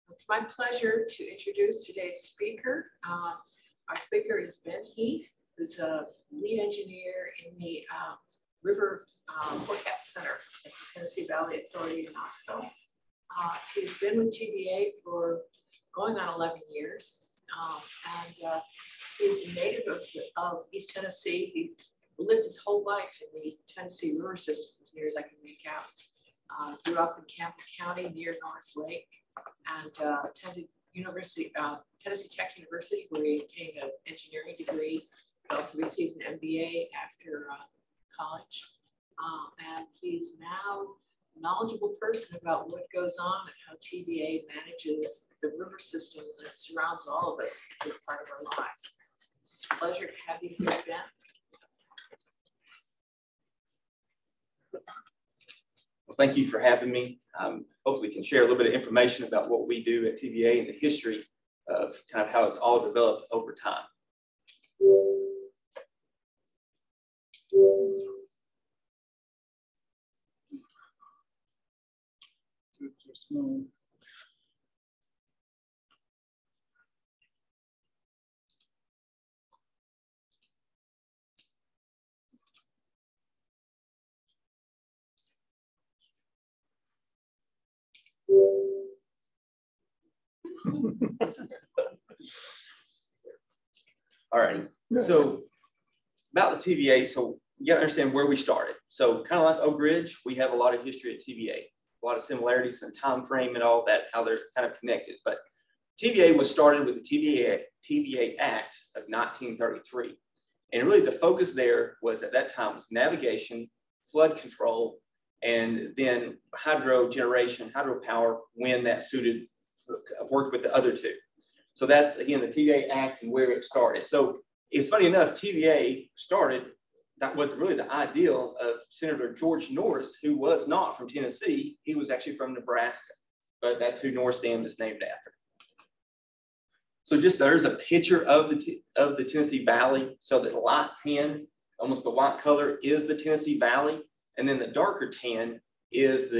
It's my pleasure to introduce today's speaker. Our speaker is Heath, who's a lead engineer in the River Forecast Center at the Tennessee Valley Authority in Knoxville. He's been with TVA for going on 11 years, and he's a native of East Tennessee. He's lived his whole life in the Tennessee River system, as near as I can make out. Grew up in Campbell County near Norris Lake, and attended Tennessee Tech University, where he obtained an engineering degree. He also received an MBA after college, and he's now a knowledgeable person about what goes on and how TVA manages the river system that surrounds all of us as part of our lives. It's a pleasure to have you here, Ben. Well, thank you for having me. Hopefully can share a little bit of information about what we do at TVA and the history of kind of how it's all developed over time. Just a moment. All right, so about the TVA, so you gotta understand where we started. So kind of like Oak Ridge, we have a lot of history at TVA, a lot of similarities in time frame and all that, how they're kind of connected. But TVA was started with the TVA Act of 1933. And really the focus there was at that time was navigation, flood control, and then hydro generation, hydropower, when that suited, worked with the other two. So that's, again, the TVA Act and where it started. So it's funny enough, TVA started, that was really the ideal of Senator George Norris, who was not from Tennessee. He was actually from Nebraska, but that's who Norris Dam is named after. So just there's a picture of the Tennessee Valley. So the light tan, almost the white color, is the Tennessee Valley. And then the darker tan is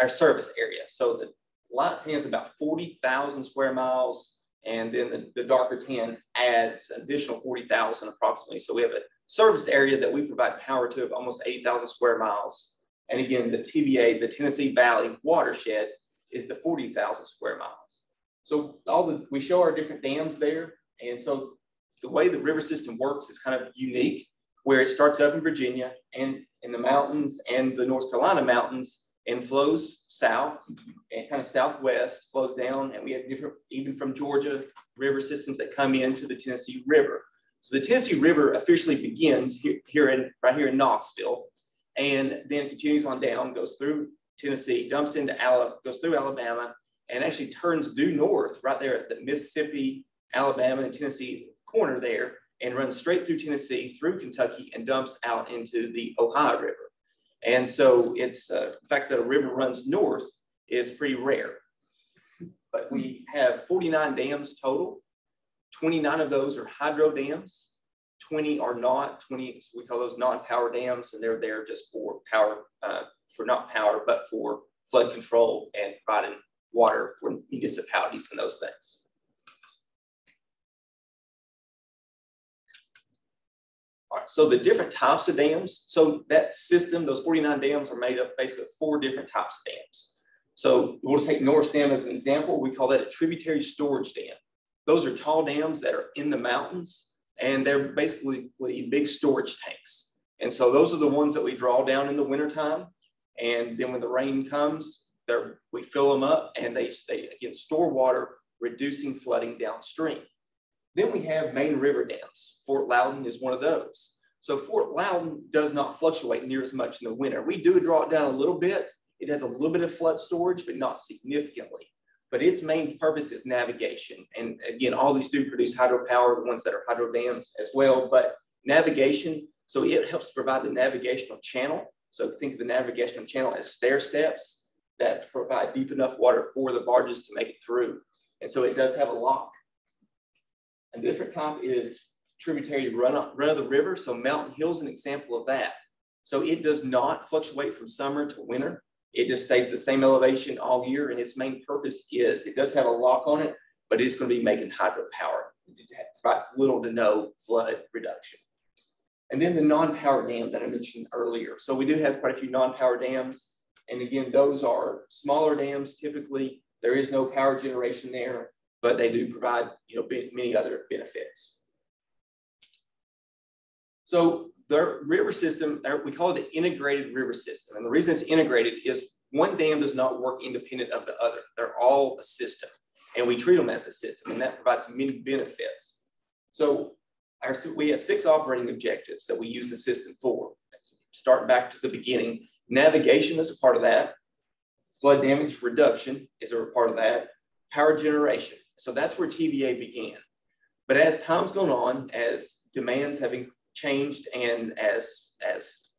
our service area. So the light tan is about 40,000 square miles. And then the darker tan adds an additional 40,000 approximately. So we have a service area that we provide power to of almost 80,000 square miles. And again, the TVA, the Tennessee Valley watershed, is the 40,000 square miles. So we show our different dams there. And so the way the river system works is kind of unique, where it starts up in Virginia and in the mountains and the North Carolina mountains, and flows south and kind of southwest, flows down, and we have different, even from Georgia, river systems that come into the Tennessee River. So the Tennessee River officially begins right here in Knoxville, and then continues on down, goes through Tennessee, dumps into goes through Alabama, and actually turns due north right there at the Mississippi, Alabama, and Tennessee corner there, and runs straight through Tennessee, through Kentucky, and dumps out into the Ohio River. And so it's the fact that a river runs north is pretty rare. But we have 49 dams total. 29 of those are hydro dams. 20 are not. 20, so we call those non-power dams, and they're there just for power, for not power, but for flood control and providing water for municipalities and those things. All right, so the different types of dams. So that system, those 49 dams are made up basically of 4 different types of dams. So we'll take Norris Dam as an example. We call that a tributary storage dam. Those are tall dams that are in the mountains, and they're basically big storage tanks. And so those are the ones that we draw down in the wintertime. And then when the rain comes, we fill them up, and they again store water, reducing flooding downstream. Then we have main river dams. Fort Loudon is one of those. So Fort Loudon does not fluctuate near as much in the winter. We do draw it down a little bit. It has a little bit of flood storage, but not significantly. But its main purpose is navigation. And again, all these do produce hydropower, the ones that are hydro dams as well, but navigation. So it helps provide the navigational channel. So think of the navigational channel as stair steps that provide deep enough water for the barges to make it through. And so it does have a lock. A different type is tributary run of the river. So Mountain Hill is an example of that. So it does not fluctuate from summer to winter. It just stays the same elevation all year, and its main purpose is, it does have a lock on it, but it's going to be making hydropower. It provides little to no flood reduction. And then the non-power dam that I mentioned earlier. So we do have quite a few non-power dams. And again, those are smaller dams. Typically, there is no power generation there, but they do provide, many other benefits. So the river system, we call it the integrated river system. And the reason it's integrated is one dam does not work independent of the other. They're all a system, and we treat them as a system, and that provides many benefits. So we have 6 operating objectives that we use the system for. Starting back to the beginning, navigation is a part of that. Flood damage reduction is a part of that. Power generation. So that's where TVA began. But as time's gone on, as demands have changed, and as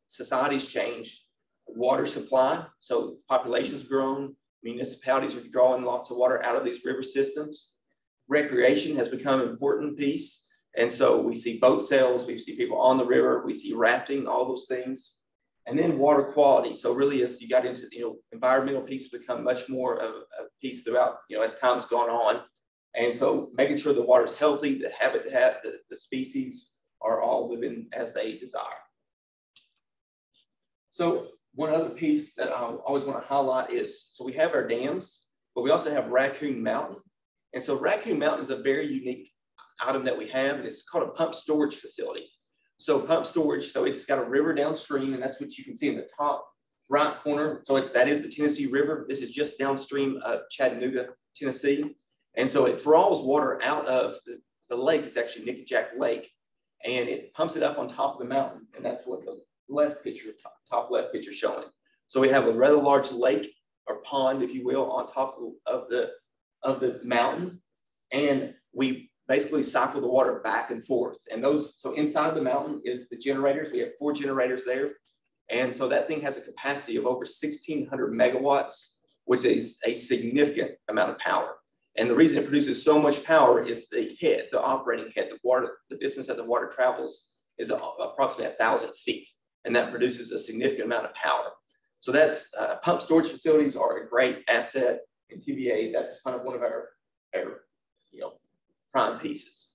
society's changed, water supply, so population's grown, municipalities are drawing lots of water out of these river systems. Recreation has become an important piece. And so we see boat sails, we see people on the river, we see rafting, all those things. And then water quality. So really, as you got into, environmental pieces become much more of a piece throughout, as time's gone on. And so making sure the water's healthy, the habitat, the species are all living as they desire. So one other piece that I always want to highlight is, so we have our dams, but we also have Raccoon Mountain. And so Raccoon Mountain is a very unique item that we have, and it's called a pump storage facility. So pump storage, so it's got a river downstream, and that's what you can see in the top right corner. So that is the Tennessee River. This is just downstream of Chattanooga, Tennessee. And so it draws water out of the lake. It's actually Nickajack Lake, and it pumps it up on top of the mountain. And that's what the top left picture showing. So we have a rather large lake or pond, if you will, on top of the mountain. And we basically cycle the water back and forth. And so inside of the mountain is the generators. We have 4 generators there. And so that thing has a capacity of over 1,600 megawatts, which is a significant amount of power. And the reason it produces so much power is the operating head, the distance that the water travels is approximately 1,000 feet. And that produces a significant amount of power. So that's pump storage facilities are a great asset in TVA. That's kind of one of our prime pieces.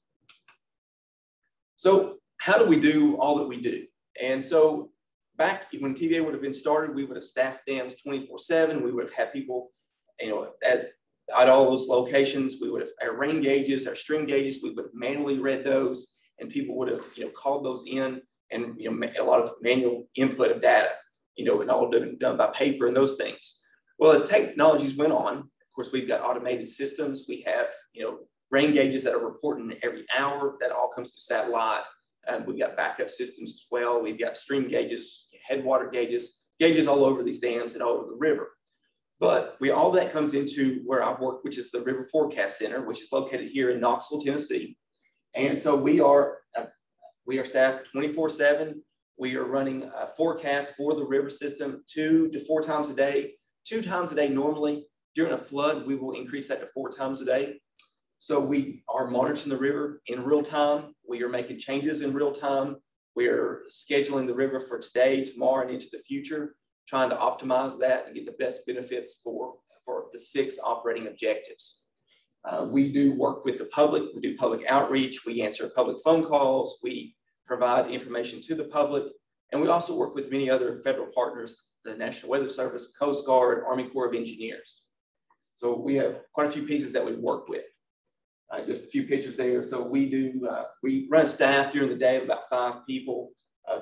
So how do we do all that we do? And so back when TVA would have been started, we would have staffed dams 24/7. We would have had people, at all those locations. We would have our rain gauges, our string gauges. We would have manually read those, and people would have called those in, and a lot of manual input of data, and all done by paper and those things. Well, as technologies went on, of course, we've got automated systems. We have rain gauges that are reporting every hour. That all comes through satellite. We've got backup systems as well. We've got stream gauges, headwater gauges all over these dams and all over the river. But all that comes into where I work, which is the River Forecast Center, which is located here in Knoxville, Tennessee. And so we are staffed 24/7. We are running a forecast for the river system 2 to 4 times a day. 2 times a day normally. During a flood, we will increase that to 4 times a day. So we are monitoring the river in real time. We are making changes in real time. We are scheduling the river for today, tomorrow, and into the future, trying to optimize that and get the best benefits for the 6 operating objectives. We do work with the public. We do public outreach. We answer public phone calls. We provide information to the public. And we also work with many other federal partners, the National Weather Service, Coast Guard, Army Corps of Engineers. So we have quite a few pieces that we work with. Just a few pictures there. So we run staff during the day of about 5 people,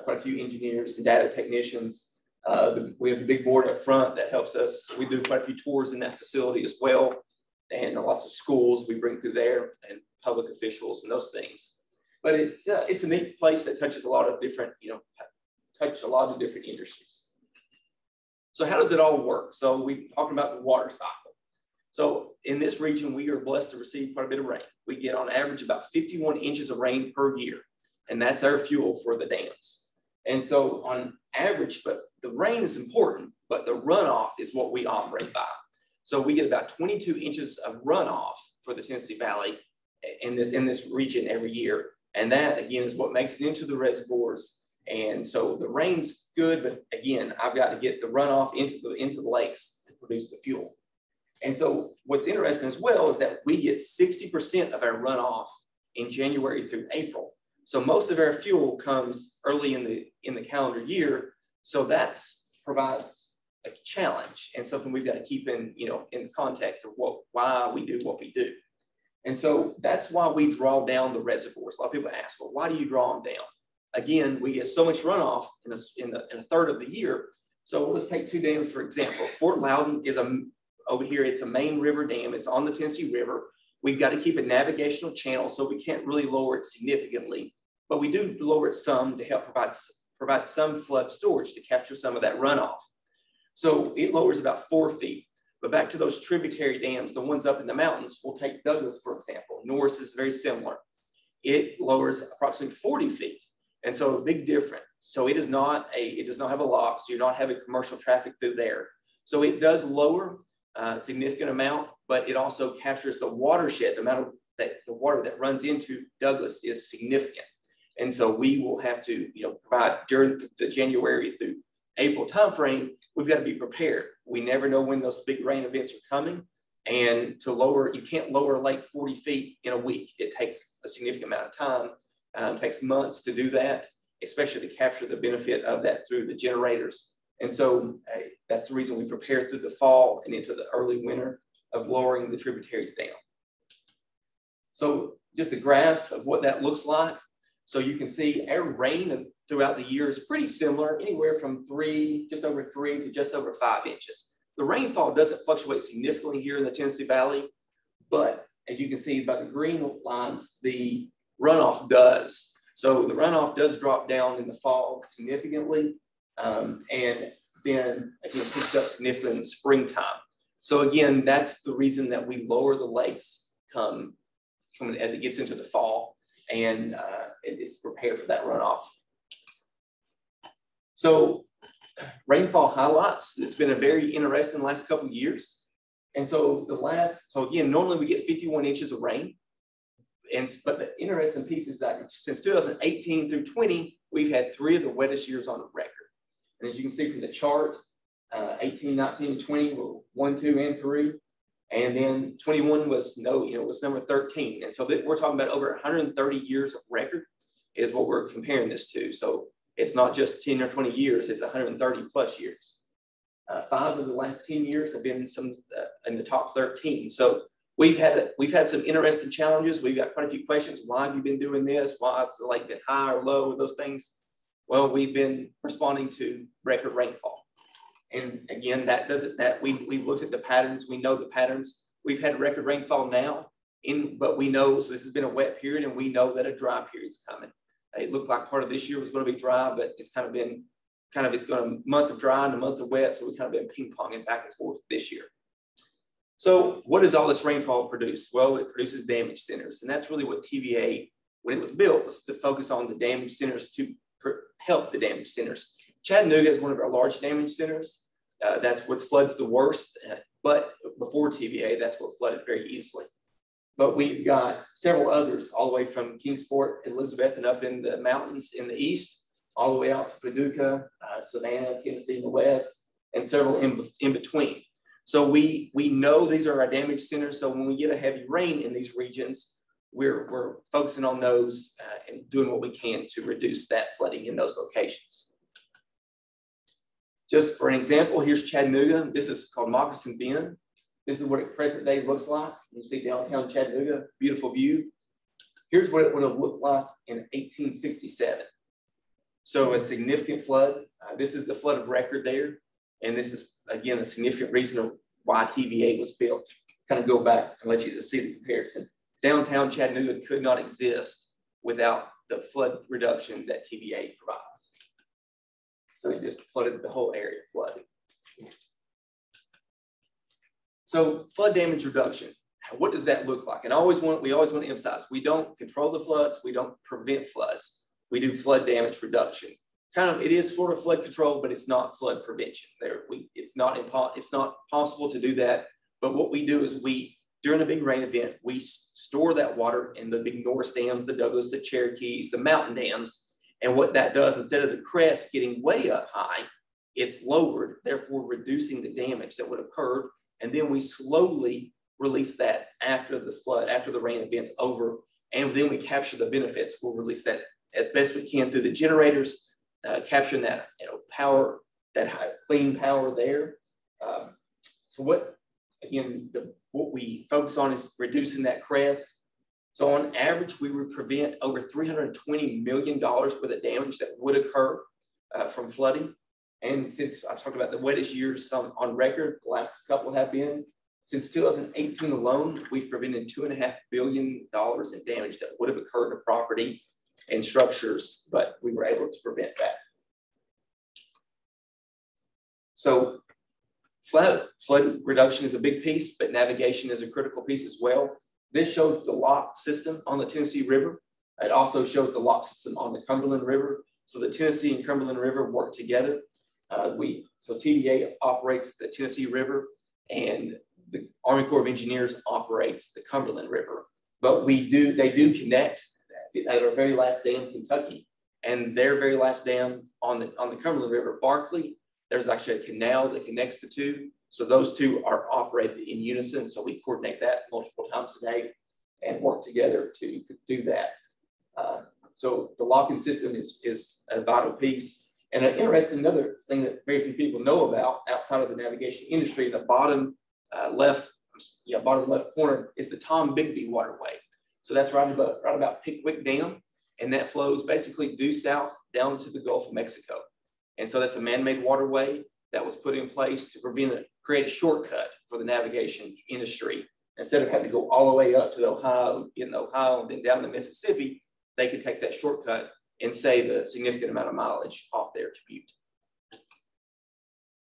quite a few engineers and data technicians. We have the big board up front that helps us. We do quite a few tours in that facility as well. And lots of schools we bring through there, and public officials and those things. But it's a neat place that touches a lot of different, different industries. So how does it all work? So we're talking about the water cycle. So in this region, we are blessed to receive quite a bit of rain. We get on average about 51 inches of rain per year, and that's our fuel for the dams. And so on average, but the rain is important, but the runoff is what we operate by. So we get about 22 inches of runoff for the Tennessee Valley in this region every year. And that, again, is what makes it into the reservoirs And so the rain's good, but again, I've got to get the runoff into the lakes to produce the fuel. And so what's interesting as well is that we get 60% of our runoff in January through April. So most of our fuel comes early in the calendar year. So that's provides a challenge and something we've got to keep in, in the context of why we do what we do. And so that's why we draw down the reservoirs. A lot of people ask, well, why do you draw them down? Again, we get so much runoff in a third of the year. So let's take two dams, for example. Fort Loudon is over here, it's a main river dam. It's on the Tennessee River. We've got to keep a navigational channel, so we can't really lower it significantly, but we do lower it some to help provide some flood storage to capture some of that runoff. So it lowers about 4 feet. But back to those tributary dams, the ones up in the mountains, we'll take Douglas, for example. Norris is very similar. It lowers approximately 40 feet. And so a big difference. So it does not have a lock, so you're not having commercial traffic through there. So it does lower a significant amount, but it also captures the watershed. The amount of the water that runs into Douglas is significant. And so we will have to, provide during the January through April timeframe, we've got to be prepared. We never know when those big rain events are coming. And you can't lower a lake 40 feet in a week. It takes a significant amount of time. It takes months to do that, especially to capture the benefit of that through the generators. And so that's the reason we prepare through the fall and into the early winter of lowering the tributaries down. So just a graph of what that looks like. So you can see our rain throughout the year is pretty similar, anywhere from just over 3 to just over 5 inches. The rainfall doesn't fluctuate significantly here in the Tennessee Valley, but as you can see by the green lines, the runoff does. So the runoff does drop down in the fall significantly, and then again picks up significantly in the springtime. So again, that's the reason that we lower the lakes coming as it gets into the fall, and it's prepared for that runoff. So rainfall highlights. It's been a very interesting last couple of years. And so again, normally we get 51 inches of rain. But the interesting piece is that since 2018 through 20, we've had 3 of the wettest years on the record. And as you can see from the chart, 18, 19, and 20 were 1, 2, and 3. And then 21 was number 13. And so we're talking about over 130 years of record is what we're comparing this to. So it's not just 10 or 20 years, it's 130 plus years. 5 of the last 10 years have been some in the top 13. So we've had some interesting challenges. We've got quite a few questions. Why have you been doing this? Why it's been high or low, those things? Well, we've been responding to record rainfall. And again, we've looked at the patterns. We know the patterns. We've had record rainfall now, but we know, so this has been a wet period, and we know that a dry period's coming. It looked like part of this year was going to be dry, but it's been a month of dry and a month of wet. So we've kind of been ping-ponging back and forth this year. So what does all this rainfall produce? Well, it produces damage centers. And that's really what TVA, when it was built, was to focus on the damage centers to help the damage centers. Chattanooga is one of our large damage centers. That's what floods the worst. But before TVA, that's what flooded very easily. But we've got several others all the way from Kingsport, Elizabeth, and up in the mountains in the east, all the way out to Paducah, Savannah, Tennessee in the west, and several in between. So we know these are our damage centers. So when we get a heavy rain in these regions, we're focusing on those and doing what we can to reduce that flooding in those locations. Just for an example, here's Chattanooga. This is called Moccasin Bend. This is what it present day looks like. You see downtown Chattanooga, beautiful view. Here's what it would have looked like in 1867. So a significant flood. This is the flood of record there. And this is, again, a significant reason why TVA was built. Kind of go back and let you just see the comparison. Downtown Chattanooga could not exist without the flood reduction that TVA provides. So it just flooded the whole area, flooded. So flood damage reduction, what does that look like? And we always want to emphasize, we don't control the floods, we don't prevent floods. We do flood damage reduction. It is sort of flood control, but it's not flood prevention. It's not possible to do that. But what we do is during a big rain event, we store that water in the big Norris dams, the Douglas, the Cherokees, the mountain dams, And what that does, instead of the crest getting way up high, it's lowered, therefore reducing the damage that would have occurred. And then we slowly release that after the flood, after the rain event's over, and then we capture the benefits. We'll release that as best we can through the generators, capturing that power, that high, clean power there. So what we focus on is reducing that crest. So on average, we would prevent over $320 million worth of damage that would occur from flooding. And since I talked about the wettest years on record, the last couple have been, since 2018 alone, we've prevented $2.5 billion in damage that would have occurred to property and structures, but we were able to prevent that. So flood reduction is a big piece, but navigation is a critical piece as well. This shows the lock system on the Tennessee River. It also shows the lock system on the Cumberland River. So the Tennessee and Cumberland River work together. So TVA operates the Tennessee River, and the Army Corps of Engineers operates the Cumberland River. But they do connect at our very last dam, Kentucky, and their very last dam on the Cumberland River, Barkley. There's actually a canal that connects the two. So those two are operated in unison. So we coordinate that multiple times a day and work together to do that. So the locking system is a vital piece. And an interesting another thing that very few people know about outside of the navigation industry, the bottom left corner is the Tom Bigby waterway. So that's right about Pickwick Dam, and that flows basically due south down to the Gulf of Mexico. And so that's a man-made waterway that was put in place to create a shortcut for the navigation industry. Instead of having to go all the way up to the Ohio, and then down the Mississippi, they could take that shortcut and save a significant amount of mileage off their commute.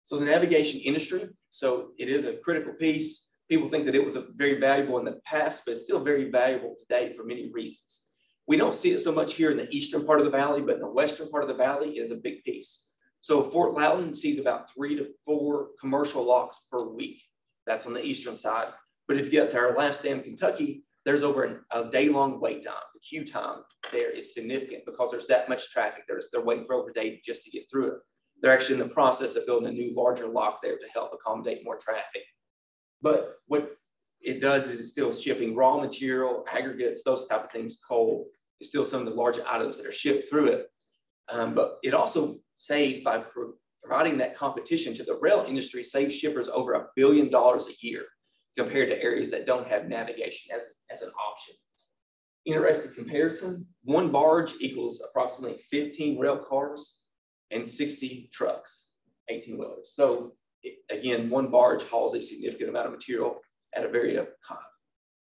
So the navigation industry, so it is a critical piece. People think that it was very valuable in the past, but it's still very valuable today for many reasons. We don't see it so much here in the eastern part of the valley, but in the western part of the valley is a big piece. So Fort Loudon sees about 3 to 4 commercial locks per week. That's on the eastern side. But if you get to our last dam, Kentucky, there's over a day-long wait time. The queue time there is significant because there's that much traffic. They're waiting for over a day just to get through it. They're actually in the process of building a new, larger lock there to help accommodate more traffic. But what it does is it's still shipping raw material, aggregates, those type of things, coal. It's still some of the larger items that are shipped through it. But it also saves, by providing that competition to the rail industry, saves shippers over $1 billion a year compared to areas that don't have navigation as an option. Interesting comparison, one barge equals approximately 15 rail cars and 60 trucks, 18-wheelers. So again, one barge hauls a significant amount of material at a very,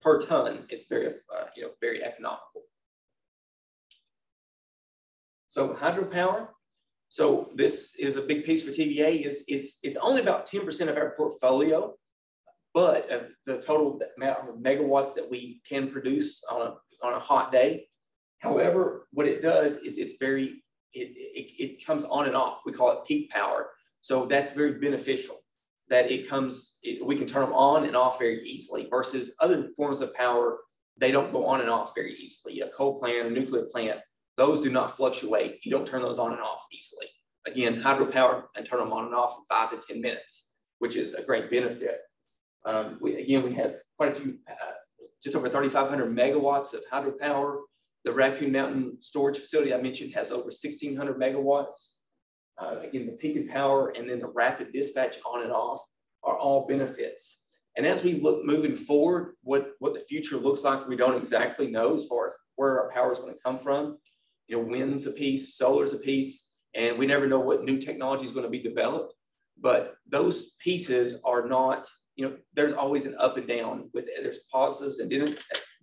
per ton, it's very, very economical. So hydropower. So this is a big piece for TVA. It's only about 10% of our portfolio, but the total amount of megawatts that we can produce on a hot day. However, what it does is it comes on and off. We call it peak power. So that's very beneficial that we can turn them on and off very easily versus other forms of power. They don't go on and off very easily. A coal plant, a nuclear plant, those do not fluctuate. You don't turn those on and off easily. Again, hydropower, and turn them on and off in 5 to 10 minutes, which is a great benefit. We have quite a few, just over 3,500 megawatts of hydropower. The Raccoon Mountain storage facility I mentioned has over 1,600 megawatts. Again, the peak in power and then the rapid dispatch on and off are all benefits. And as we look moving forward, what the future looks like, we don't exactly know as far as where our power is going to come from. Wind's a piece, solar's a piece, and we never know what new technology is going to be developed. But those pieces are not, there's always an up and down with it. There's positives and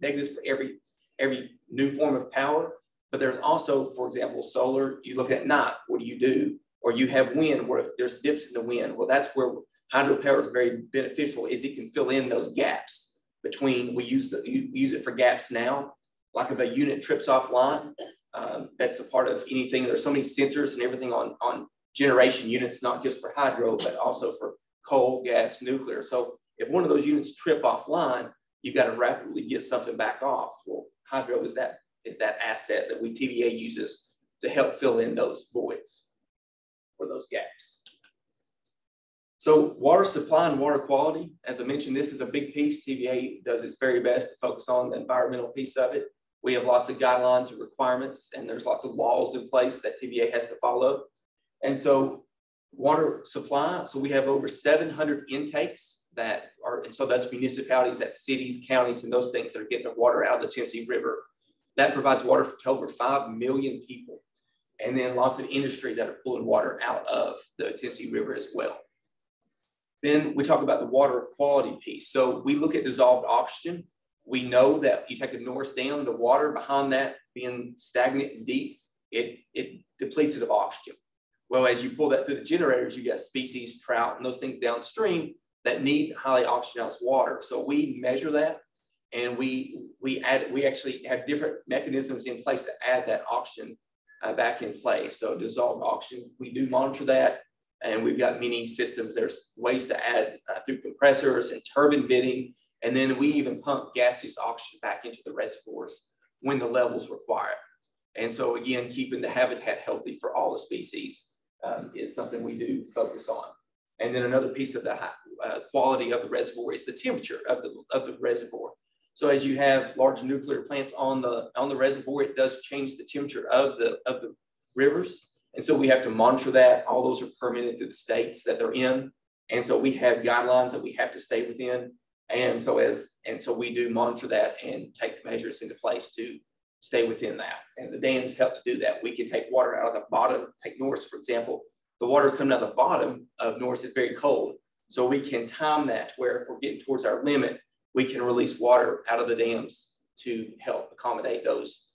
negatives for every new form of power. But there's also, for example, solar. You look at night, what do you do? Or you have wind, where if there's dips in the wind, well, that's where hydropower is very beneficial, is it can fill in those gaps between, we use it for gaps now. Like if a unit trips offline, that's a part of anything. There's so many sensors and everything on generation units, not just for hydro, but also for coal, gas, nuclear. So if one of those units trip offline, you've got to rapidly get something back off. Well, hydro is that asset that TVA uses to help fill in those voids or those gaps. So water supply and water quality, as I mentioned, this is a big piece. TVA does its very best to focus on the environmental piece of it. We have lots of guidelines and requirements, and there's lots of laws in place that TVA has to follow. And so water supply, so we have over 700 intakes that are, and so that's municipalities, that's cities, counties, and those things that are getting the water out of the Tennessee River. That provides water to over 5 million people. And then lots of industry that are pulling water out of the Tennessee River as well. Then we talk about the water quality piece. So we look at dissolved oxygen. We know that you take a Norris Dam, the water behind that being stagnant and deep, it depletes it of oxygen. Well, as you pull that through the generators, you got species, trout, and those things downstream that need highly oxygenized water. So we measure that, and we actually have different mechanisms in place to add that oxygen back in place. So dissolved oxygen, we do monitor that, and we've got many systems. There's ways to add through compressors and turbine bitting, and then we even pump gaseous oxygen back into the reservoirs when the levels require it. And so again, keeping the habitat healthy for all the species is something we do focus on. And then another piece of the quality of the reservoir is the temperature of the reservoir. So as you have large nuclear plants on the reservoir, it does change the temperature of the rivers. And so we have to monitor that. All those are permitted through the states that they're in. And so we have guidelines that we have to stay within. And so we do monitor that and take measures into place to stay within that. And the dams help to do that. We can take water out of the bottom, take Norris, for example. The water coming out of the bottom of Norris is very cold. So we can time that where if we're getting towards our limit, we can release water out of the dams to help accommodate those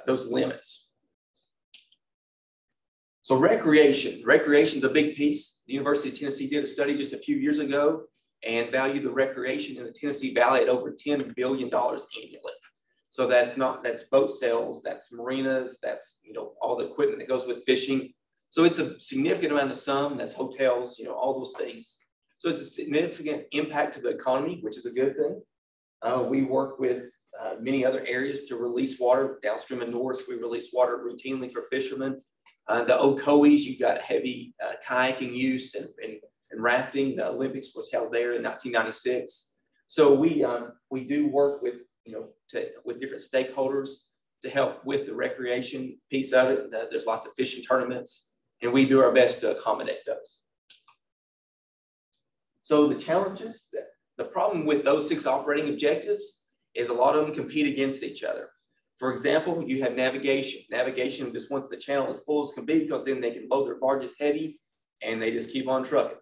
limits. So recreation is a big piece. The University of Tennessee did a study just a few years ago and valued the recreation in the Tennessee Valley at over $10 billion annually. So that's boat sales, that's marinas, that's all the equipment that goes with fishing. So it's a significant amount of sum, that's hotels, all those things. So it's a significant impact to the economy, which is a good thing. We work with many other areas to release water. Downstream in Norris, we release water routinely for fishermen. The Ocoees, you've got heavy kayaking use and rafting. The Olympics was held there in 1996. So we do work with with different stakeholders to help with the recreation piece of it. There's lots of fishing tournaments, and we do our best to accommodate those. So the challenges, the problem with those 6 operating objectives is a lot of them compete against each other. For example, you have navigation. Navigation just wants the channel as full as can be because then they can load their barges heavy and they just keep on trucking.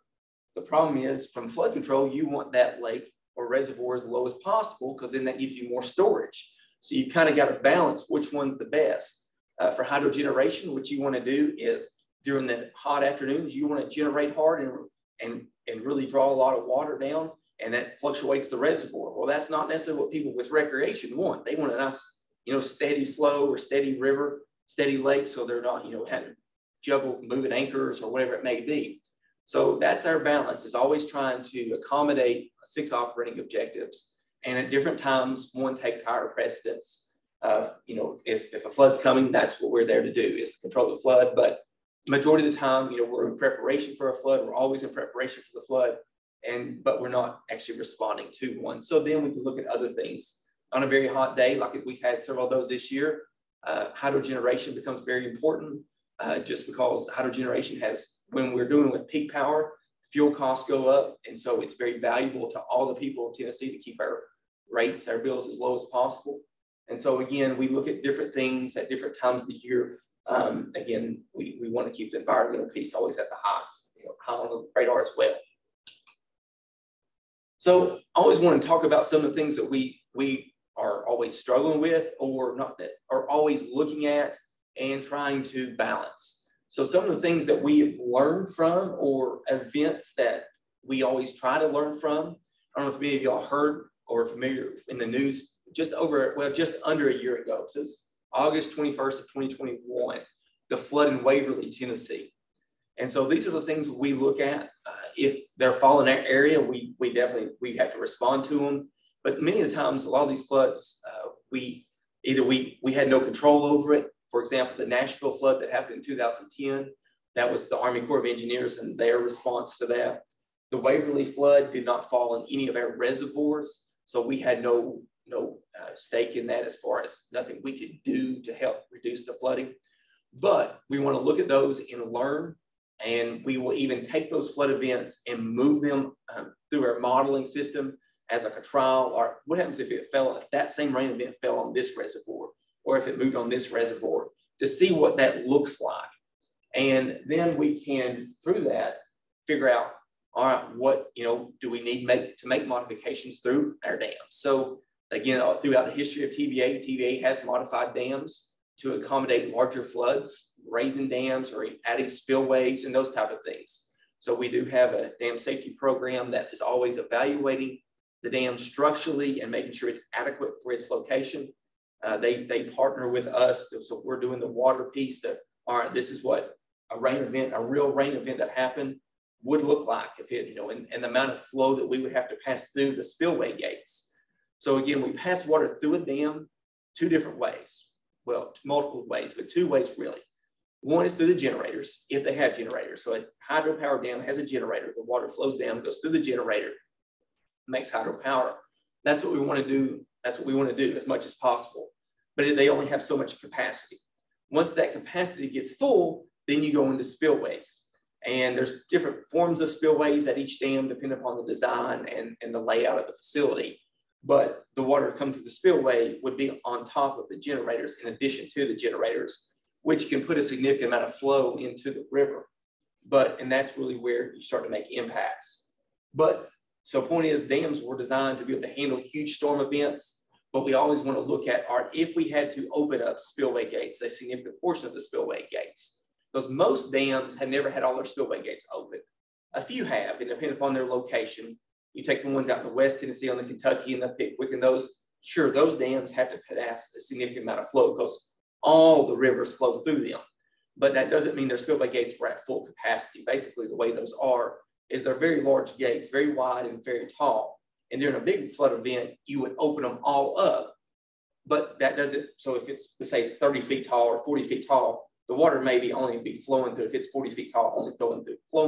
The problem is from flood control, you want that lake or reservoir as low as possible because then that gives you more storage. So you kind of got to balance which one's the best. For hydrogeneration, what you want to do is during the hot afternoons, you want to generate hard and really draw a lot of water down, and that fluctuates the reservoir. Well, that's not necessarily what people with recreation want. They want a nice, steady flow or steady river, steady lake, so they're not, having moving anchors or whatever it may be. So that's our balance, is always trying to accommodate 6 operating objectives. And at different times, one takes higher precedence. If a flood's coming, that's what we're there to do, is control the flood. But majority of the time, we're in preparation for a flood. We're always in preparation for the flood, but we're not actually responding to one. So then we can look at other things. On a very hot day, like we've had several of those this year, hydrogeneration becomes very important just because hydrogeneration when we're doing with peak power, fuel costs go up. And so it's very valuable to all the people of Tennessee to keep our rates, our bills as low as possible. And so again, we look at different things at different times of the year. Again, we want to keep the environmental piece always at the highest, high on the radar as well. So I always want to talk about some of the things that we are always struggling with, or not, that are always looking at and trying to balance. So some of the things that we have learned from, or events that we always try to learn from. I don't know if many of y'all heard or familiar in the news, just under a year ago. So it's August 21st of 2021, the flood in Waverly, Tennessee. And so these are the things we look at. If they're falling in our area, we definitely have to respond to them. But many of the times, a lot of these floods, we had no control over it. For example, the Nashville flood that happened in 2010, that was the Army Corps of Engineers and their response to that. The Waverly flood did not fall in any of our reservoirs, so we had no stake in that as far as nothing we could do to help reduce the flooding. But we want to look at those and learn, and we will even take those flood events and move them through our modeling system as like a trial. Or what happens if that same rain event fell on this reservoir, or if it moved on this reservoir, to see what that looks like. And then we can, through that, figure out, all right, what do we need to make modifications through our dams? So again, throughout the history of TVA, TVA has modified dams to accommodate larger floods, raising dams or adding spillways and those type of things. So we do have a dam safety program that is always evaluating the dam structurally and making sure it's adequate for its location. They partner with us, so we're doing the water piece. That, all right, this is what a real rain event that happened would look like if it, and the amount of flow that we would have to pass through the spillway gates. So again, we pass water through a dam two different ways. Well, multiple ways, but two ways really. One is through the generators, if they have generators. So a hydropower dam has a generator. The water flows down, goes through the generator, makes hydropower. That's what we want to do. That's what we want to do as much as possible. But they only have so much capacity. Once that capacity gets full, then you go into spillways. And there's different forms of spillways at each dam, depending upon the design and the layout of the facility. But the water that comes through the spillway would be on top of the generators, in addition to the generators, which can put a significant amount of flow into the river. And that's really where you start to make impacts. So point is, dams were designed to be able to handle huge storm events, but we always want to look at, if we had to open up spillway gates, a significant portion of the spillway gates, because most dams have never had all their spillway gates open. A few have, and depending upon their location. You take the ones out in the West Tennessee, on the Kentucky and the Pickwick, and those dams have to pass a significant amount of flow because all the rivers flow through them. But that doesn't mean their spillway gates were at full capacity. Basically, the way those are is they're very large gates, very wide and very tall. And during a big flood event, you would open them all up. But that doesn't, so if it's, let's say it's 30 feet tall or 40 feet tall, the water may only be flowing through, if it's 40 feet tall, only flowing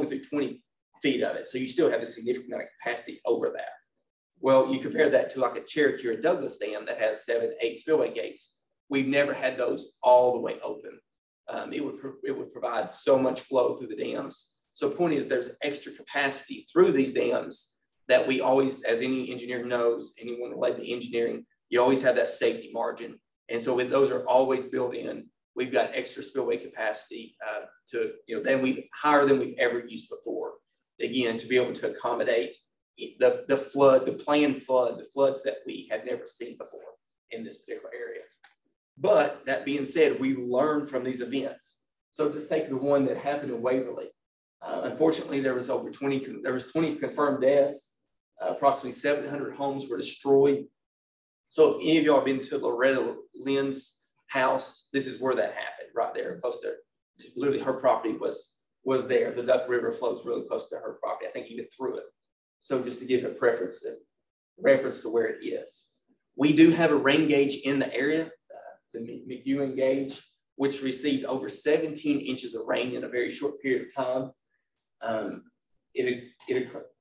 through 20 feet of it. So you still have a significant amount of capacity over that. Well, you compare that to like a Cherokee or Douglas dam that has 7, 8 spillway gates. We've never had those all the way open. It would provide so much flow through the dams. So the point is, there's extra capacity through these dams that we always, as any engineer knows, anyone related to engineering, you always have that safety margin. And so with those are always built in. We've got extra spillway capacity higher than we've ever used before. Again, to be able to accommodate the planned flood, the floods that we had never seen before in this particular area. But that being said, we learned from these events. So just take the one that happened in Waverly. Unfortunately, there was 20 confirmed deaths. Approximately 700 homes were destroyed. So if any of y'all have been to Loretta Lynn's house, this is where that happened, right there, close to, literally her property was there. The Duck River flows really close to her property. I think even through it. So just to give a reference to where it is. We do have a rain gauge in the area, the McEwen gauge, which received over 17 inches of rain in a very short period of time.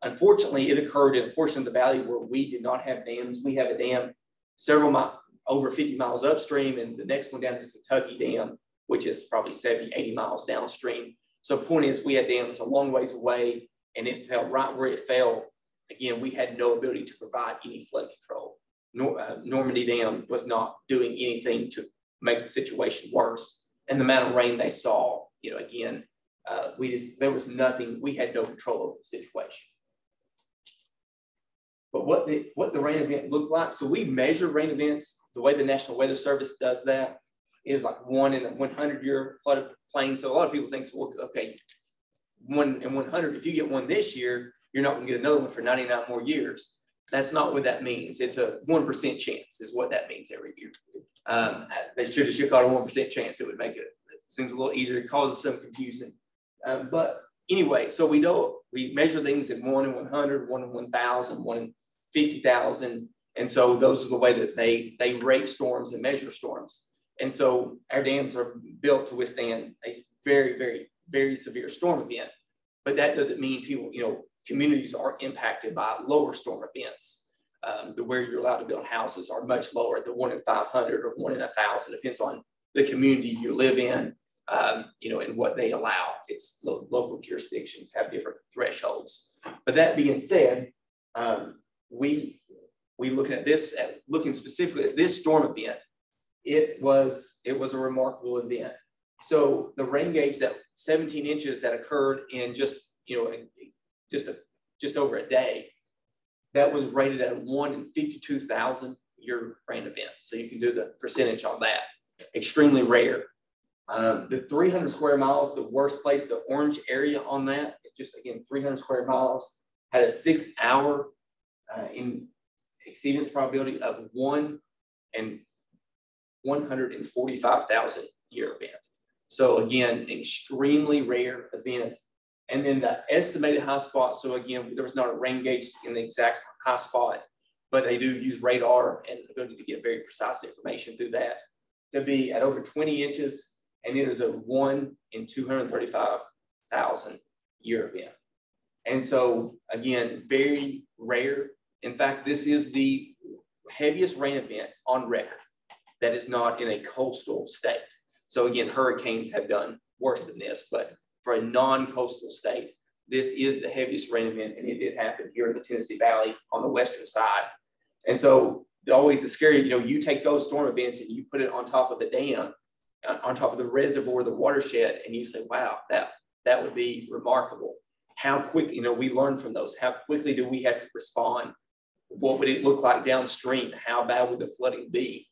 Unfortunately, it occurred in a portion of the valley where we did not have dams. We have a dam several miles, over 50 miles upstream, and the next one down is Kentucky Dam, which is probably 70, 80 miles downstream. So the point is, we had dams a long ways away, and it fell right where it fell. Again, we had no ability to provide any flood control. Normandy Dam was not doing anything to make the situation worse. And the amount of rain they saw, again, there was nothing, we had no control over the situation. But what the rain event looked like, so we measure rain events, the way the National Weather Service does that is like 1 in a 100-year floodplain. So a lot of people think, well, okay, 1 in 100, if you get one this year, you're not going to get another one for 99 more years. That's not what that means. It's a 1% chance is what that means every year. They should call it a 1% chance. It would make it seems a little easier. It causes some confusion. But anyway, so we measure things in 1 in 100, 1 in 1,000, 1 in 50,000. And so those are the way that they rate storms and measure storms. And so our dams are built to withstand a very, very, very severe storm event. But that doesn't mean people, communities are impacted by lower storm events. Where you're allowed to build houses are much lower, the 1 in 500 or 1 in 1,000, depends on the community you live in, and what they allow. It's local jurisdictions have different thresholds. But that being said, we looking at this, looking specifically at this storm event, it was a remarkable event. So the rain gauge, that 17 inches that occurred in just over a day, that was rated at a 1 in 52,000 year rain event. So you can do the percentage on that. Extremely rare. The 300 square miles, the worst place, the orange area on that, just again 300 square miles, had a 6 hour in exceedance probability of 1 in 145,000 year event. So again, an extremely rare event. And then the estimated high spot. So again, there was not a rain gauge in the exact high spot, but they do use radar and the ability to get very precise information through that, to be at over 20 inches. And it is a 1 in 235,000 year event. And so again, very rare. In fact, this is the heaviest rain event on record that is not in a coastal state. So again, hurricanes have done worse than this, but for a non-coastal state, this is the heaviest rain event, and it did happen here in the Tennessee Valley on the western side. And so always the scary, you take those storm events and you put it on top of the dam, on top of the reservoir, the watershed, and you say, wow, that would be remarkable. How quickly, we learn from those. How quickly do we have to respond? What would it look like downstream? How bad would the flooding be?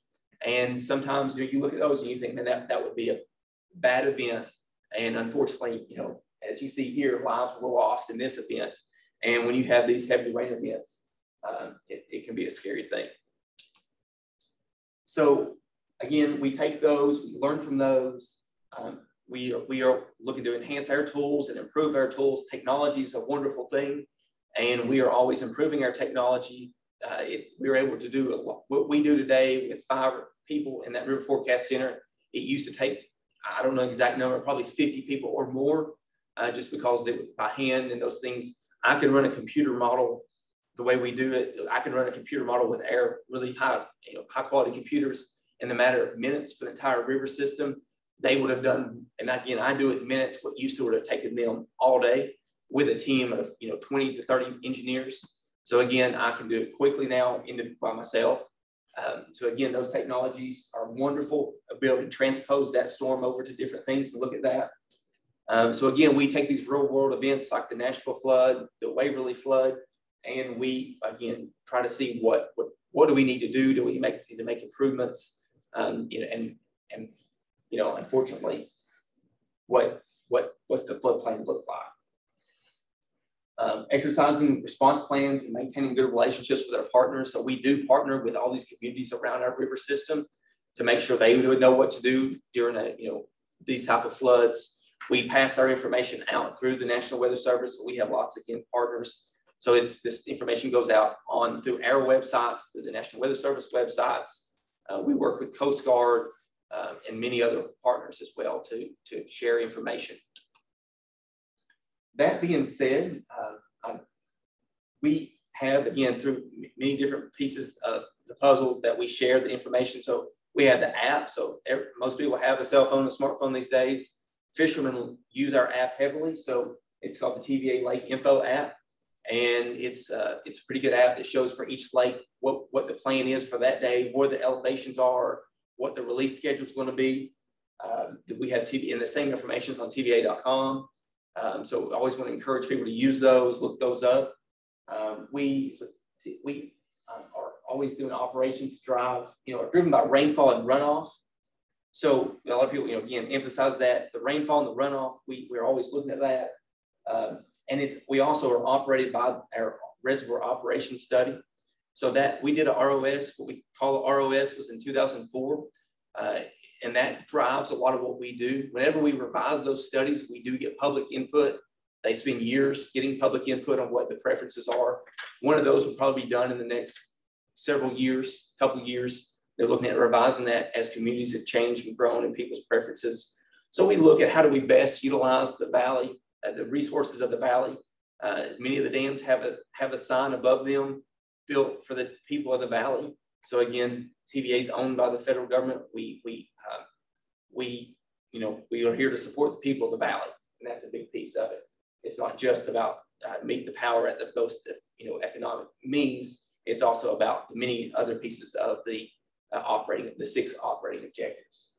And sometimes you look at those and you think, man, that would be a bad event. And unfortunately, as you see here, lives were lost in this event. And when you have these heavy rain events, it can be a scary thing. So again, we take those, we learn from those. We are looking to enhance our tools and improve our tools. Technology is a wonderful thing, and we are always improving our technology. We were able to do what we do today with 5 people in that River Forecast Center. It used to take, I don't know the exact number, probably 50 people or more, just because they were by hand and those things. I can run a computer model the way we do it. I can run a computer model with our really high quality computers in a matter of minutes for the entire river system. They would have done, and again, I do it in minutes, what used to would have taken them all day with a team of 20 to 30 engineers. So again, I can do it quickly now by myself. So again, those technologies are wonderful, ability to transpose that storm over to different things and look at that. So again, we take these real world events like the Nashville flood, the Waverly flood, and we again try to see what do we need to do? Do we need to make improvements? Unfortunately, what's the floodplain look like? Exercising response plans and maintaining good relationships with our partners. So we do partner with all these communities around our river system to make sure they would know what to do during these type of floods. We pass our information out through the National Weather Service. So we have lots of partners. So this information goes out through our websites, through the National Weather Service websites. We work with Coast Guard and many other partners as well to share information. That being said, we have, again, through many different pieces of the puzzle that we share the information. So we have the app. So most people have a cell phone, a smartphone these days. Fishermen use our app heavily. So it's called the TVA Lake Info app. And it's a pretty good app that shows for each lake what the plan is for that day, where the elevations are, what the release schedule is going to be. We have TVA, and the same information is on TVA.com. So I always want to encourage people to use those, look those up. We are always doing operations drive, driven by rainfall and runoff. So a lot of people, again, emphasize that the rainfall and the runoff, we're always looking at that. And we also are operated by our reservoir operations study. So that we did a ROS, what we call a ROS was in 2004. And that drives a lot of what we do. Whenever we revise those studies, we do get public input. They spend years getting public input on what the preferences are. One of those will probably be done in the next several years, couple years. They're looking at revising that as communities have changed and grown and people's preferences. So we look at how do we best utilize the valley, the resources of the valley. Many of the dams have a sign above them built for the people of the valley. So again, TVA is owned by the federal government. We are here to support the people of the valley, and that's a big piece of it. It's not just about meeting the power at the most economic means. It's also about the many other pieces of the the 6 operating objectives.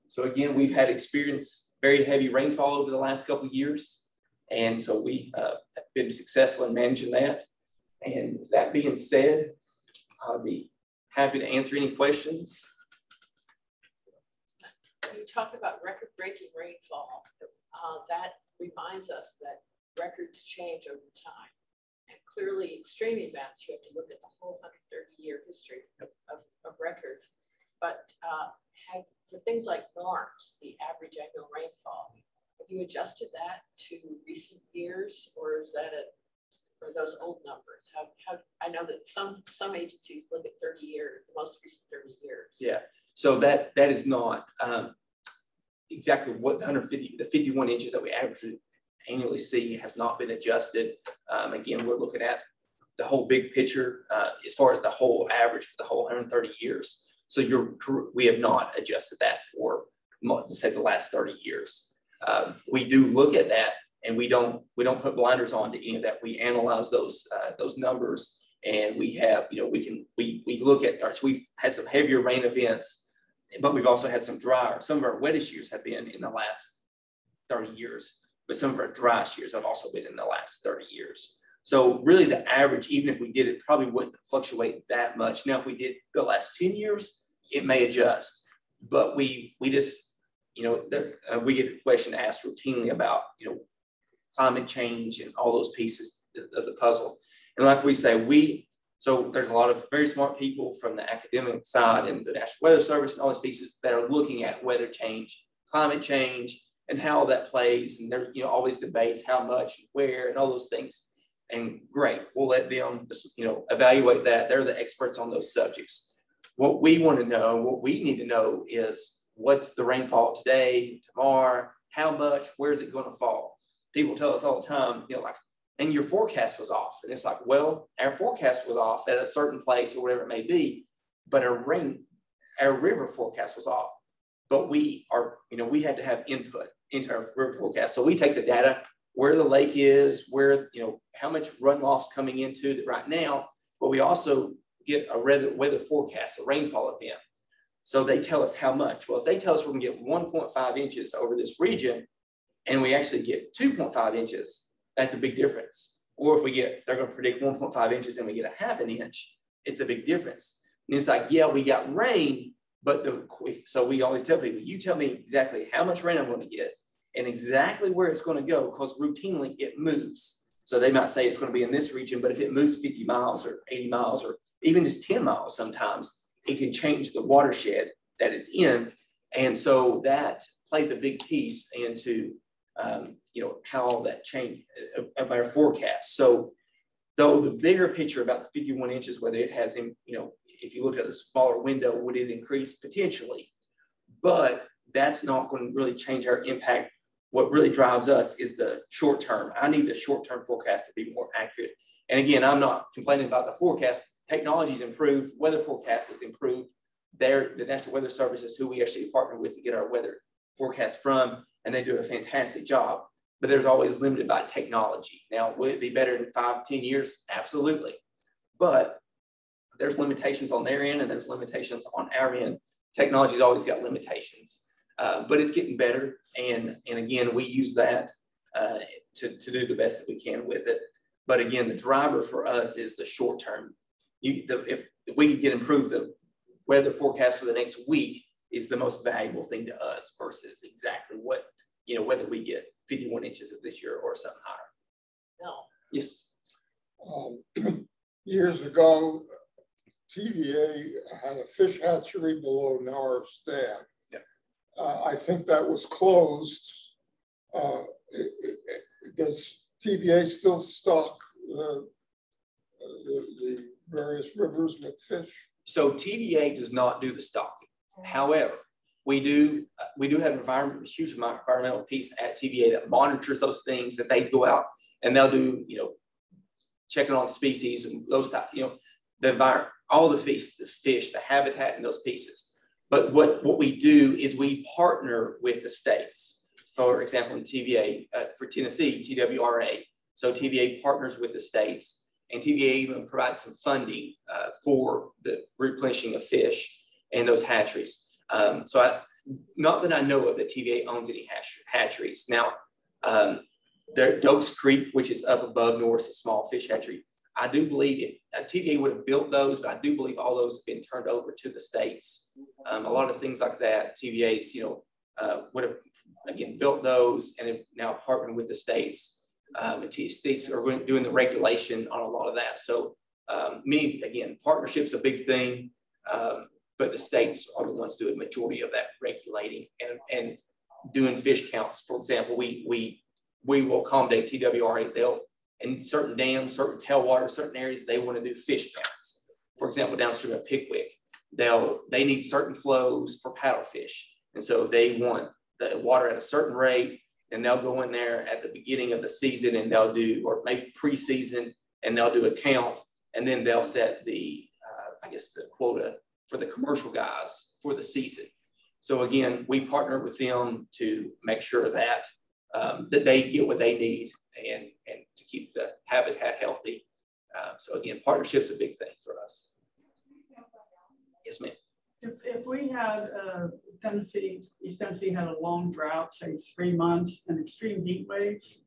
So again, we've had experienced very heavy rainfall over the last couple of years, and so we have been successful in managing that. And with that being said, I'll be happy to answer any questions. You talk about record-breaking rainfall. That reminds us that records change over time. And clearly, extreme events, you have to look at the whole 130-year history of record. But for things like norms, the average annual rainfall, have you adjusted that to recent years, or is that for those old numbers? How I know that some agencies look at 30 years, the most recent 30 years. Yeah, so that is not exactly what the 51 inches that we annually see has not been adjusted. Again, we're looking at the whole big picture as far as the whole average for the whole 130 years. So we have not adjusted that for, say, the last 30 years. We do look at that, and we don't put blinders on to any of that. We analyze those numbers, and we have, we look at, so we've had some heavier rain events, but we've also had some drier. Some of our wettest years have been in the last 30 years, but some of our driest years have also been in the last 30 years. So really the average, even if we did it, probably wouldn't fluctuate that much. Now, if we did the last 10 years, it may adjust, but we just, we get a question asked routinely about, climate change and all those pieces of the puzzle. And like we say, so there's a lot of very smart people from the academic side and the National Weather Service and all those pieces that are looking at weather change, climate change, and how that plays. And there's, always debates how much, where, and all those things. And great, we'll let them, evaluate that. They're the experts on those subjects. What we want to know, what we need to know is what's the rainfall today, tomorrow, how much, where's it going to fall? People tell us all the time, and your forecast was off. And it's like, well, our forecast was off at a certain place or whatever it may be, but our river forecast was off. But we had to have input into our river forecast. So we take the data, where the lake is, where, how much runoff's coming into it right now, but we also get a weather forecast, a rainfall event. So they tell us how much. Well, if they tell us we're gonna get 1.5 inches over this region, and we actually get 2.5 inches, that's a big difference. Or if they're gonna predict 1.5 inches and we get a half an inch, it's a big difference. And it's like, yeah, we got rain, but so we always tell people, you tell me exactly how much rain I'm gonna get and exactly where it's gonna go, because routinely it moves. So they might say it's gonna be in this region, but if it moves 50 miles or 80 miles or even just 10 miles sometimes, it can change the watershed that it's in. And so that plays a big piece into, how that change of our forecast. So though the bigger picture about the 51 inches, whether it has, if you look at a smaller window, would it increase? Potentially, but that's not going to really change our impact. What really drives us is the short term. I need the short-term forecast to be more accurate. And again, I'm not complaining about the forecast. Technology's improved, weather forecast has improved. The National Weather Service is who we actually partner with to get our weather forecast from, and they do a fantastic job. But there's always limited by technology. Now, will it be better in 5-10 years? Absolutely. But there's limitations on their end and there's limitations on our end. Technology's always got limitations, but it's getting better. And again, we use that to do the best that we can with it. But again, the driver for us is the short term. If we could improved the weather forecast for the next week is the most valuable thing to us versus exactly what, whether we get 51 inches of this year or something higher. No. Yes. Years ago, TVA had a fish hatchery below Norris Dam. Yeah. I think that was closed. Does TVA still stock the various rivers with fish? So TVA does not do the stocking. However, we do have a huge environmental piece at TVA that monitors those things, that they go out and they'll do, checking on species and those type, all the fish, the habitat and those pieces. But what we do is we partner with the states. For example, in TVA, for Tennessee, TWRA. So TVA partners with the states, and TVA even provides some funding for the replenishing of fish and those hatcheries. Not that I know of that TVA owns any hatcheries. Now, Dokes Creek, which is up above Norris, a small fish hatchery, I do believe TVA would have built those, but I do believe all those have been turned over to the states. A lot of things like that, TVA's, would have, again, built those and have now partnered with the states. And states are doing the regulation on a lot of that. So, again, partnership's a big thing. But the states are the ones doing the majority of that regulating and doing fish counts. For example, we will accommodate TWRA. They'll, in certain dams, certain tailwaters, certain areas, they want to do fish counts. For example, downstream of Pickwick, they need certain flows for paddlefish. And so they want the water at a certain rate, and they'll go in there at the beginning of the season and they'll do, or maybe pre-season, and they'll do a count, and then they'll set the quota for the commercial guys for the season. So again, we partner with them to make sure that that they get what they need and to keep the habitat healthy. So again, partnership's a big thing for us. Yes, ma'am. If we had East Tennessee had a long drought, say 3 months, and extreme heat waves,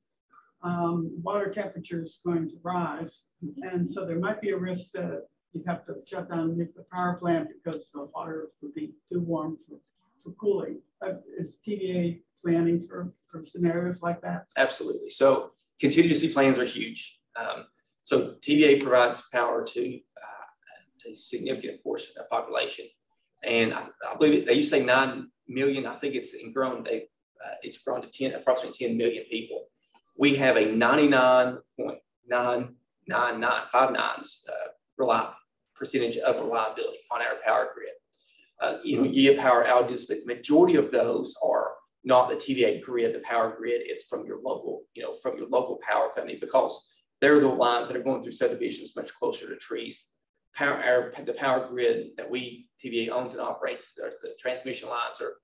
water temperature is going to rise. And so there might be a risk that you'd have to shut down a nuclear power plant because the water would be too warm for cooling. Is TVA planning for scenarios like that? Absolutely. So contingency plans are huge. So TVA provides power to a significant portion of the population. And I believe they used to say 9 million. I think it's grown. It's grown to approximately 10 million people. We have a 99.99959 percentage of reliability on our power grid. You get power outages, but majority of those are not the TVA grid, the power grid. It's from your local, from your local power company, because they're the lines that are going through subdivisions much closer to trees. The power grid that TVA owns and operates, the transmission lines are,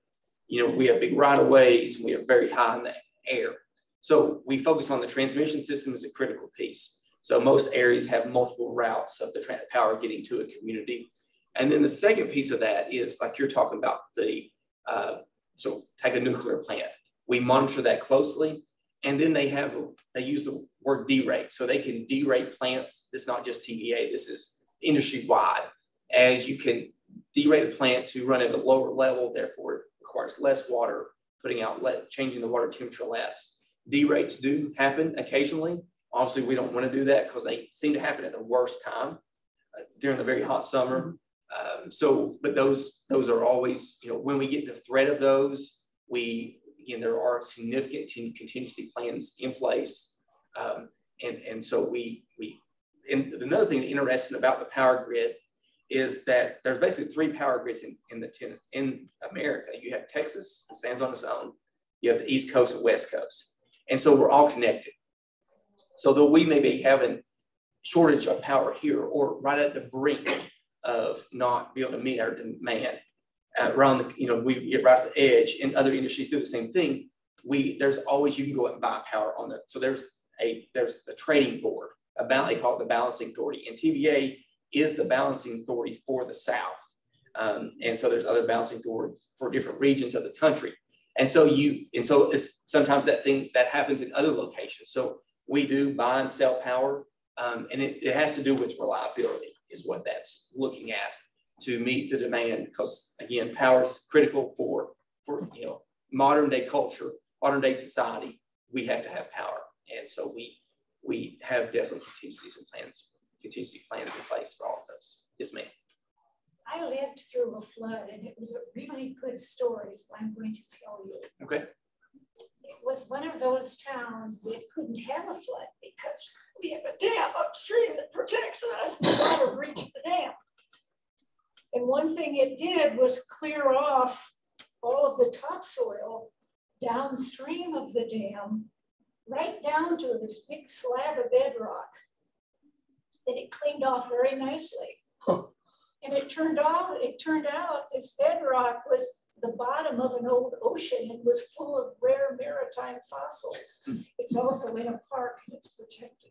we have big right of ways, and we are very high in the air. So we focus on the transmission system as a critical piece. So most areas have multiple routes of the power getting to a community. And then the second piece of that is, like you're talking about, so take a nuclear plant. We monitor that closely. And then they use the word derate. So they can derate plants. It's not just TVA, this is industry-wide, as you can derate a plant to run at a lower level, therefore it requires less water, changing the water temperature less. Derates do happen occasionally. Obviously, we don't want to do that because they seem to happen at the worst time during the very hot summer. But those are always, when we get the threat of those, there are significant contingency plans in place. And so and another thing interesting about the power grid is that there's basically 3 power grids in America. You have Texas, it stands on its own. You have the East Coast and West Coast. And so we're all connected. So though we may be having shortage of power here or right at the brink of not being able to meet our demand, around we get right at the edge, and other industries do the same thing. There's always, you can go out and buy power on the, so there's the trading board, they call it the balancing authority, and TVA is the balancing authority for the South. And so there's other balancing authorities for different regions of the country. And so it's sometimes that happens in other locations. So we do buy and sell power, and it has to do with reliability is what that's looking at to meet the demand, because again, power is critical for modern day culture, modern day society. We have to have power, and so we have definitely contingency plans in place for all of those. Yes, ma'am. I lived through a flood, and it was a really good story, so I'm going to tell you. Okay. It was one of those towns that couldn't have a flood because we have a dam upstream that protects us. The water reached the dam. And one thing it did was clear off all of the topsoil downstream of the dam, right down to this big slab of bedrock that it cleaned off very nicely. Huh. And it turned out this bedrock was the bottom of an old ocean and was full of rare maritime fossils. It's also in a park and it's protected.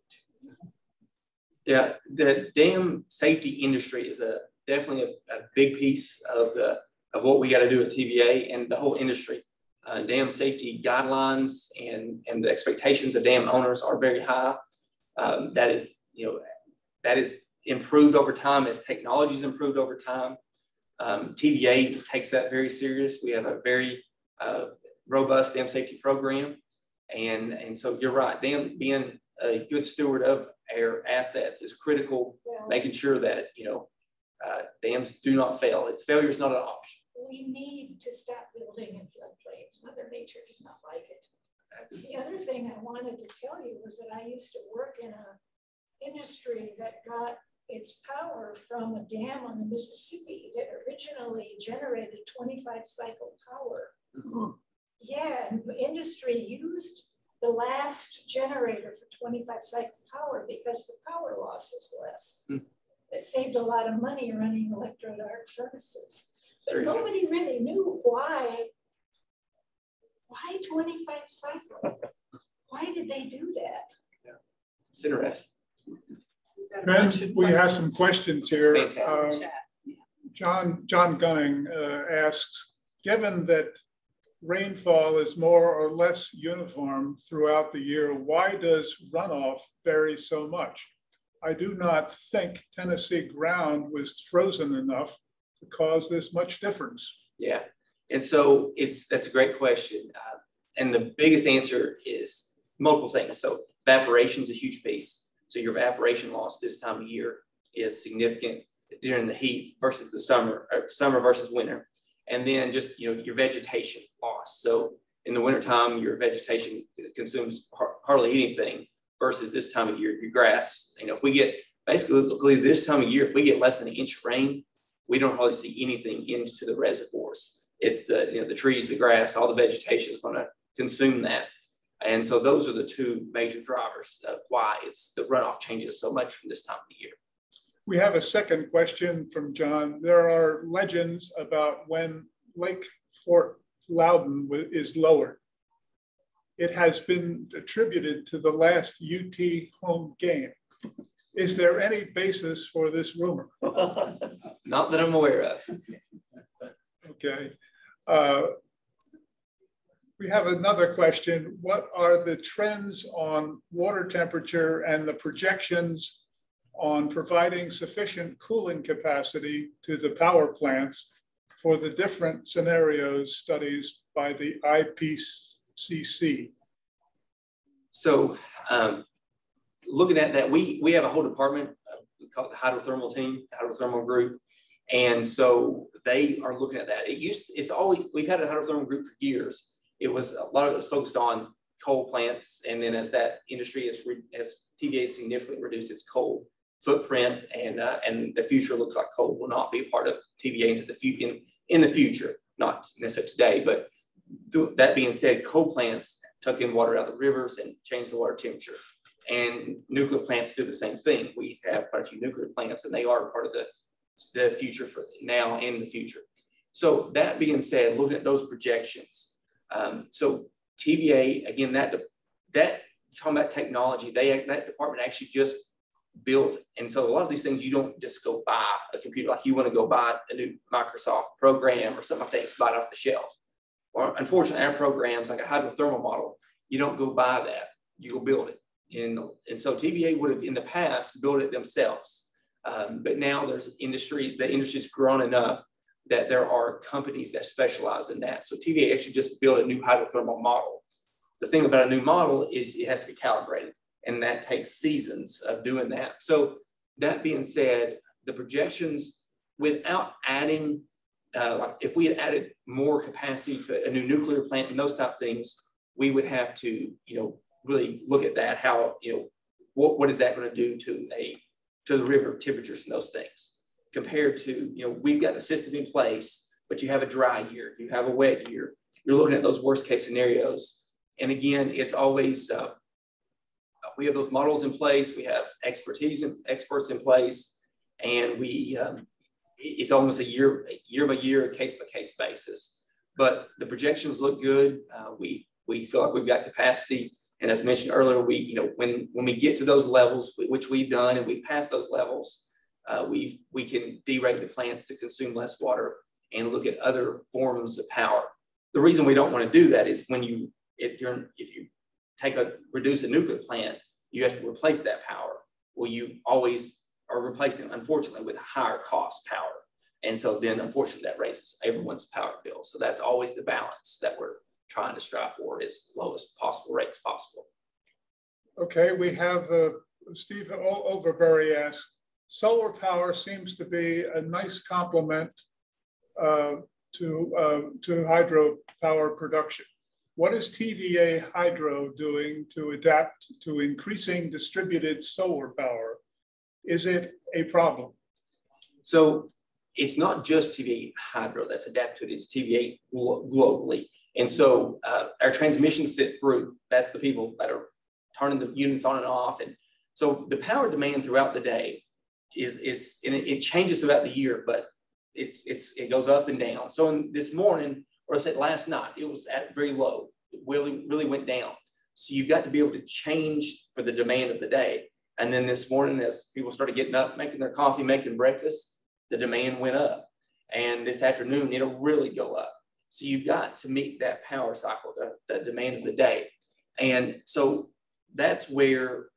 Yeah, the dam safety industry is definitely a big piece of what we got to do at TVA and the whole industry. Dam safety guidelines and the expectations of dam owners are very high. That is improved over time as technology's improved over time. TVA takes that very serious. We have a very robust dam safety program. And so you're right, dam being a good steward of our assets is critical, making sure that, dams do not fail. Failure is not an option. We need to stop building in floodplains. Mother Nature does not like it. The other thing I wanted to tell you was that I used to work in an industry that got its power from a dam on the Mississippi that originally generated 25 cycle power. Mm-hmm. Yeah, and the industry used the last generator for 25 cycle power because the power loss is less. It saved a lot of money running electric arc furnaces. But nobody really knew why 25 cycle? Why did they do that? Yeah. It's interesting. Ben, we have some questions here. Chat. John Gunning asks, given that rainfall is more or less uniform throughout the year, why does runoff vary so much? I do not think Tennessee ground was frozen enough to cause this much difference. Yeah, and so that's a great question. And the biggest answer is multiple things. So evaporation is a huge piece. So your evaporation loss this time of year is significant during the heat versus the summer, or summer versus winter. And then just, your vegetation loss. So in the wintertime, your vegetation consumes hardly anything versus this time of year, your grass. If we get, basically this time of year, if we get less than an inch of rain, we don't hardly see anything into the reservoirs. It's the trees, the grass, all the vegetation is going to consume that. And so those are the two major drivers of why the runoff changes so much from this time of the year. We have a second question from John. There are legends about when Lake Fort Loudon is lowered. It has been attributed to the last UT home game. Is there any basis for this rumor? Not that I'm aware of. Okay. We have another question. What are the trends on water temperature and the projections on providing sufficient cooling capacity to the power plants for the different scenarios studies by the IPCC? So looking at that, we have a whole department called the hydrothermal team, the hydrothermal group. And so they are looking at that. We've had a hydrothermal group for years. It was a lot of it was focused on coal plants. And then as that industry as TVA significantly reduced its coal footprint and the future looks like coal will not be a part of TVA in the future, not necessarily today, but that being said, coal plants tuck in water out of the rivers and change the water temperature. And nuclear plants do the same thing. We have quite a few nuclear plants and they are part of the future for now and the future. So that being said, looking at those projections, so TVA, again, that talking about technology, that department actually just built. And so a lot of these things, you don't just go buy a computer, like you want to go buy a new Microsoft program or something like that, just buy it off the shelf. Or unfortunately, our programs, like a hydrothermal model, you don't go buy that, you go build it. And so TVA would have in the past built it themselves. But now the industry's grown enough that there are companies that specialize in that. So TVA actually just built a new hydrothermal model. The thing about a new model is it has to be calibrated, and that takes seasons of doing that. So that being said, the projections without adding, like if we had added more capacity to a new nuclear plant and those type of things, we would have to, really look at that, how, what is that going to do to the river temperatures and those things. compared to, we've got the system in place, but you have a dry year, you have a wet year. You're looking at those worst case scenarios. And again, it's always, we have those models in place, we have experts in place, and it's almost a year by year, case by case basis. But the projections look good. We feel like we've got capacity. And as mentioned earlier, when we get to those levels, which we've done, and we've passed those levels, we can derate the plants to consume less water and look at other forms of power. The reason we don't want to do that is if you reduce a nuclear plant, you have to replace that power. Well, you always are replacing, unfortunately, with higher cost power. And so then, unfortunately, that raises everyone's power bill. So that's always the balance that we're trying to strive for, is lowest possible rates possible. Okay, we have Steve Overbury asks, solar power seems to be a nice complement to hydropower production. What is TVA Hydro doing to adapt to increasing distributed solar power? Is it a problem? So it's not just TVA Hydro that's adapted to it, it's TVA globally. And so our transmission group, that's the people that are turning the units on and off. And so the power demand throughout the day and it changes throughout the year, but it goes up and down. So this morning, or I said last night, it was at very low. It really went down. So you've got to be able to change for the demand of the day. And then this morning, as people started getting up, making their coffee, making breakfast, the demand went up. And this afternoon, it'll really go up. So you've got to meet that power cycle, the demand of the day. And so that's where,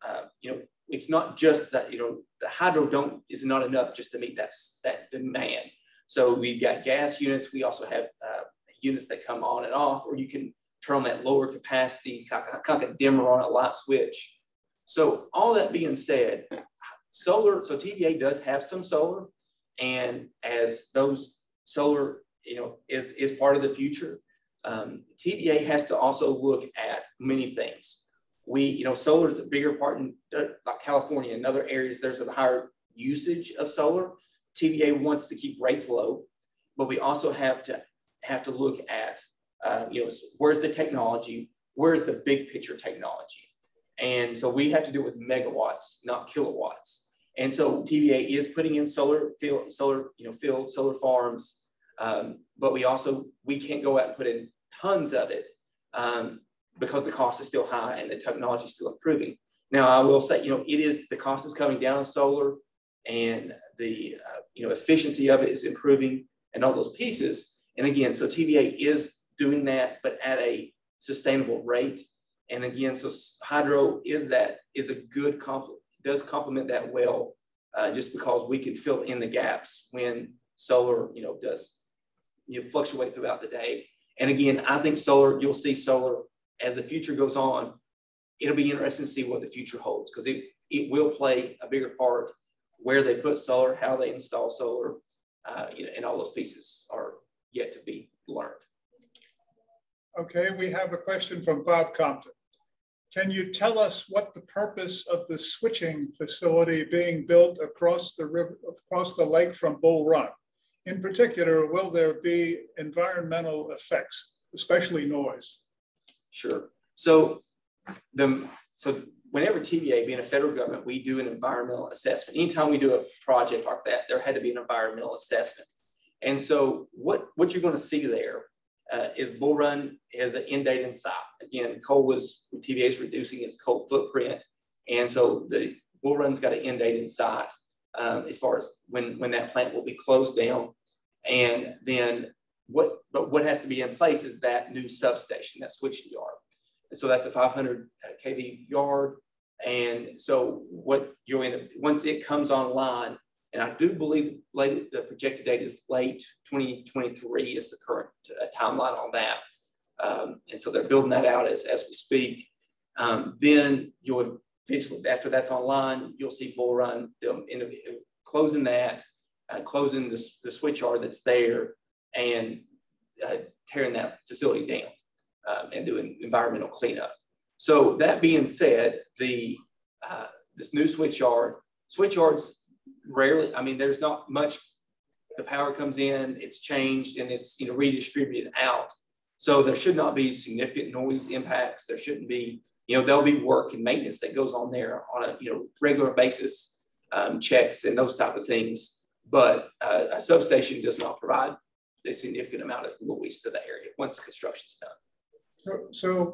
it's not just that, the hydro is not enough just to meet that demand. So we've got gas units. We also have units that come on and off, or you can turn on that lower capacity, kind of like a dimmer on a light switch. So all that being said, solar, so TVA does have some solar, and as those solar, is part of the future, TVA has to also look at many things. Solar is a bigger part in like California and other areas. There's a higher usage of solar. TVA wants to keep rates low, but we also have to look at, where's the technology, where's the big picture technology. And so we have to do it with megawatts, not kilowatts. And so TVA is putting in solar farms, but we can't go out and put in tons of it because the cost is still high and the technology is still improving. Now, I will say, the cost is coming down of solar, and the efficiency of it is improving, and all those pieces. And again, so TVA is doing that, but at a sustainable rate. And again, so hydro is a good complement, does complement that well, just because we can fill in the gaps when solar, does fluctuate throughout the day. And again, I think you'll see solar as the future goes on. It'll be interesting to see what the future holds, because it will play a bigger part where they put solar, how they install solar, and all those pieces are yet to be learned. Okay, we have a question from Bob Compton. Can you tell us what the purpose of the switching facility being built across the lake from Bull Run? In particular, will there be environmental effects, especially noise? Sure. So whenever TVA, being a federal government, we do an environmental assessment. Anytime we do a project like that, there had to be an environmental assessment. And so what you're going to see there is Bull Run has an inundated site. Again, TVA is reducing its coal footprint. And so the Bull Run's got an inundated site as far as when that plant will be closed down. And then what has to be in place is that new substation, that switching yard. And so that's a 500 kV yard. And so what you'll end up, once it comes online, and I do believe the projected date is late 2023 is the current timeline on that. And so they're building that out as we speak. Then you'll eventually, after that's online, you'll see Bull Run closing that, closing the switch yard that's there, and tearing that facility down and doing environmental cleanup. So that being said, this new switchyards, Rarely, I mean, there's not much. The power comes in, it's changed, and it's redistributed out. So there should not be significant noise impacts. There shouldn't be, there'll be work and maintenance that goes on there on a regular basis, checks and those type of things. But a substation does not provide a significant amount of noise to the area once construction's done. So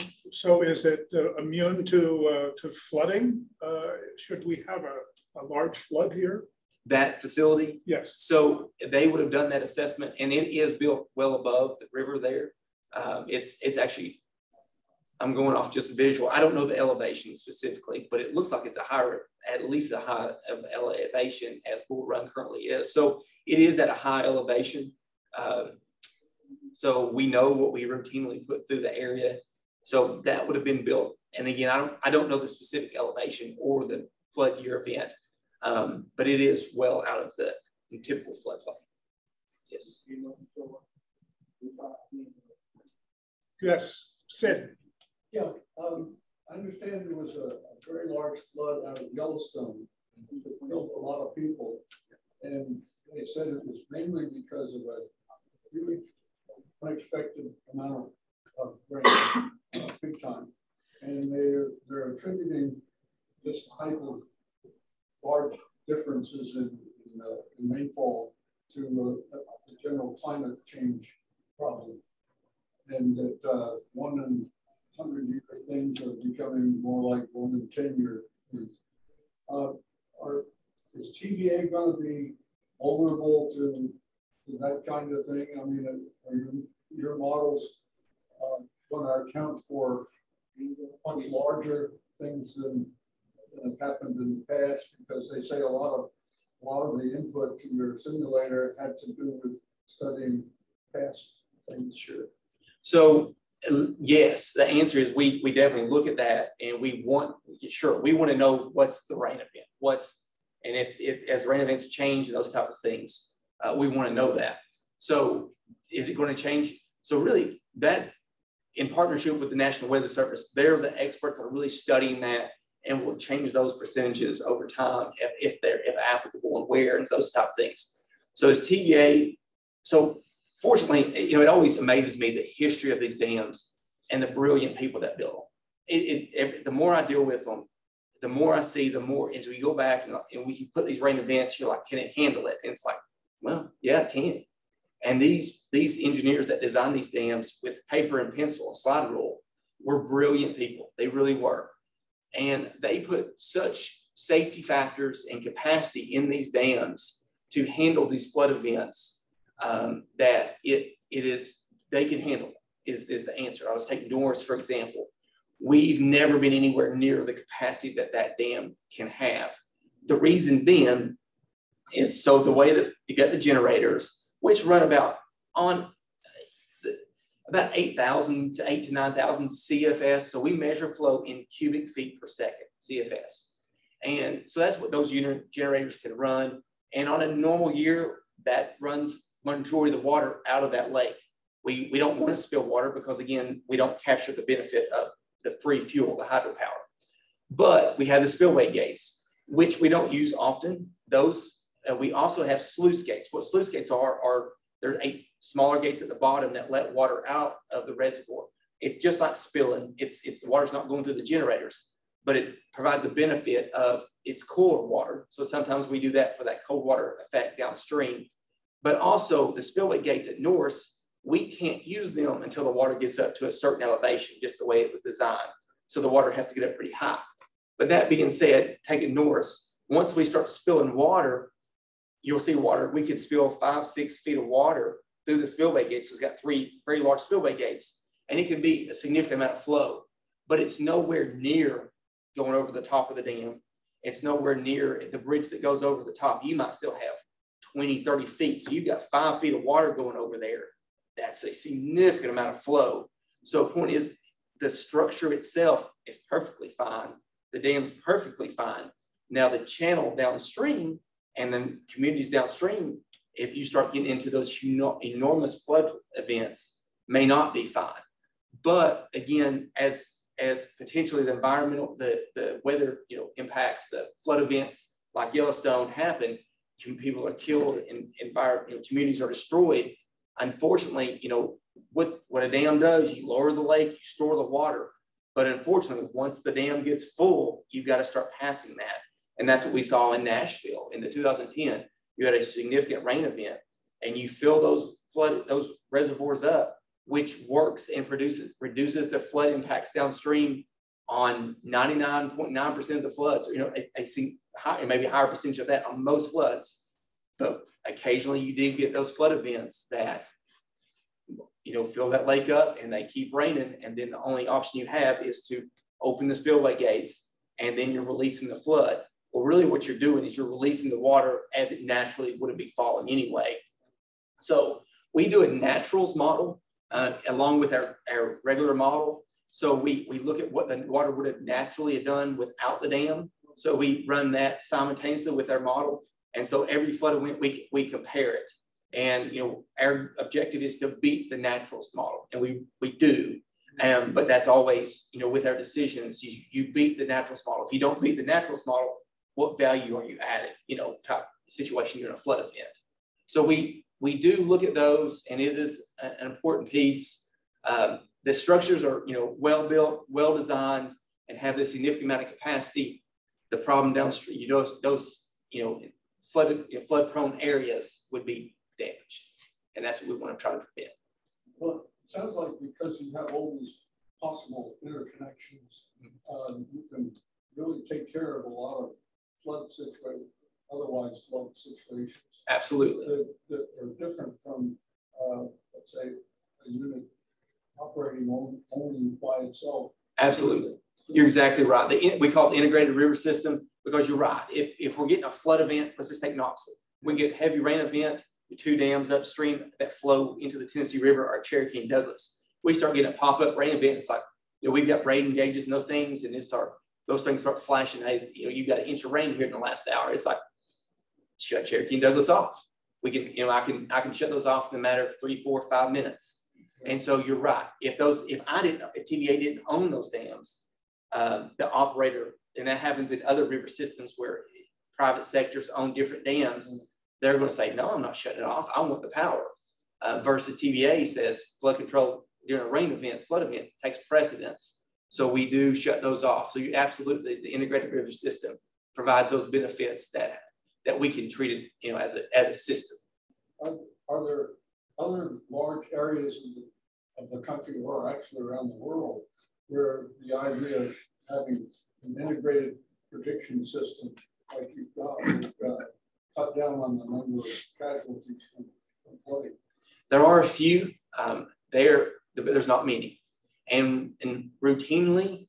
is it immune to flooding? Should we have a large flood here? That facility? Yes. So they would have done that assessment, and it is built well above the river there. It's actually, I'm going off just visual. I don't know the elevation specifically, but it looks like it's at least a high of elevation as Bull Run currently is. So it is at a high elevation. So we know what we routinely put through the area. So that would have been built. And again, I don't know the specific elevation or the flood year event, but it is well out of the typical floodplain. Yes. Yes, Sid. Yeah, I understand there was a very large flood out of Yellowstone that killed a lot of people. And they said it was mainly because of a really unexpected amount of rain, big time. And they're attributing this type of large differences in rainfall to the general climate change problem. And that 1 in 100-year things are becoming more like 1 in 10-year things. Is TVA going to be vulnerable to that kind of thing? I mean, are your models going to account for much larger things than have happened in the past? Because they say a lot of the input to your simulator had to do with studying past things. Sure. So yes, the answer is we definitely look at that, and we want to know what's the rain event, and if as rain events change and those type of things, we want to know that. So is it going to change? So really, that in partnership with the National Weather Service, they're the experts that are really studying that, and will change those percentages over time if applicable and where and those type of things. So as TVA, so fortunately, it always amazes me the history of these dams and the brilliant people that built them. The more I deal with them, the more I see, the more as we go back and we put these rain events, you're like, can it handle it? And it's like, well, yeah, it can. And these engineers that designed these dams with paper and pencil and slide rule were brilliant people. They really were. And they put such safety factors and capacity in these dams to handle these flood events that they can handle is the answer. I was taking Norris, for example. We've never been anywhere near the capacity that dam can have. The reason being is so the way that you got the generators, which run about 8,000 to 8,000 to 9,000 CFS. So we measure flow in cubic feet per second, CFS. And so that's what those generators can run. And on a normal year, that runs majority of the water out of that lake. We don't want to spill water because, again, we don't capture the benefit of the free fuel, the hydropower. But we have the spillway gates, which we don't use often. Those we also have sluice gates. What sluice gates are there are 8 smaller gates at the bottom that let water out of the reservoir. It's just like spilling. It's the water's not going through the generators, but it provides a benefit of it's cooler water. So sometimes we do that for that cold water effect downstream. But also the spillway gates at Norris, we can't use them until the water gets up to a certain elevation, just the way it was designed. So the water has to get up pretty high. But that being said, taking Norris, once we start spilling water, you'll see water. We could spill 5, 6 feet of water through the spillway gates. So it's got 3 very large spillway gates, and it can be a significant amount of flow, but it's nowhere near going over the top of the dam. It's nowhere near the bridge that goes over the top. You might still have 20, 30 feet. So you've got 5 feet of water going over there. That's a significant amount of flow. So the point is the structure itself is perfectly fine. The dam's perfectly fine. Now the channel downstream and then communities downstream, if you start getting into those enormous flood events, may not be fine. But again, as potentially the environmental, the weather, impacts, the flood events like Yellowstone happen, people are killed and communities are destroyed. Unfortunately, what a dam does, you lower the lake, you store the water. But unfortunately, once the dam gets full, you've got to start passing that. And that's what we saw in Nashville in the 2010. You had a significant rain event and you fill those reservoirs up, which works and reduces the flood impacts downstream on 99.9% of the floods, maybe a higher percentage of that on most floods. But occasionally you do get those flood events that, fill that lake up and they keep raining. And then the only option you have is to open the spillway gates and then you're releasing the flood. Well, really what you're doing is you're releasing the water as it naturally would be falling anyway. So we do a naturals model along with our regular model. So we look at what the water would have naturally done without the dam. So we run that simultaneously with our model. And so every flood event, we compare it. And, our objective is to beat the naturals model. And we do. But that's always, with our decisions, you beat the naturals model. If you don't beat the naturals model, what value are you adding, type situation you're in a flood event. So we do look at those, and it is an important piece. The structures are, well built, well designed, and have this significant amount of capacity. The problem downstream, those flood prone areas would be damaged, and that's what we want to try to prevent. Well, it sounds like because you have all these possible interconnections, you can really take care of a lot of otherwise flood situations. Absolutely. That are different from, let's say, a unit operating only by itself. Absolutely. You're exactly right. We call it the integrated river system because you're right. If we're getting a flood event, let's just take Knoxville. We get a heavy rain event, the two dams upstream that flow into the Tennessee River are Cherokee and Douglas. We start getting a pop-up rain event. It's like, we've got rain gauges and those things, and those things start flashing. Hey, you've got an inch of rain here in the last hour. It's like, shut Cherokee and Douglas off. We can, I can shut those off in a matter of 3, 4, 5 minutes. And so you're right. If TVA didn't own those dams, the operator, and that happens in other river systems where private sectors own different dams, they're going to say, no, I'm not shutting it off. I want the power. Versus TVA says flood control during a rain event, flood event takes precedence. So we do shut those off. So you absolutely, the integrated river system provides those benefits that we can treat it, as a system. Are there other large areas of the country, or actually around the world, where the idea of having an integrated prediction system like you've got would cut down on the number of casualties from flooding? There are a few. There's not many. And routinely,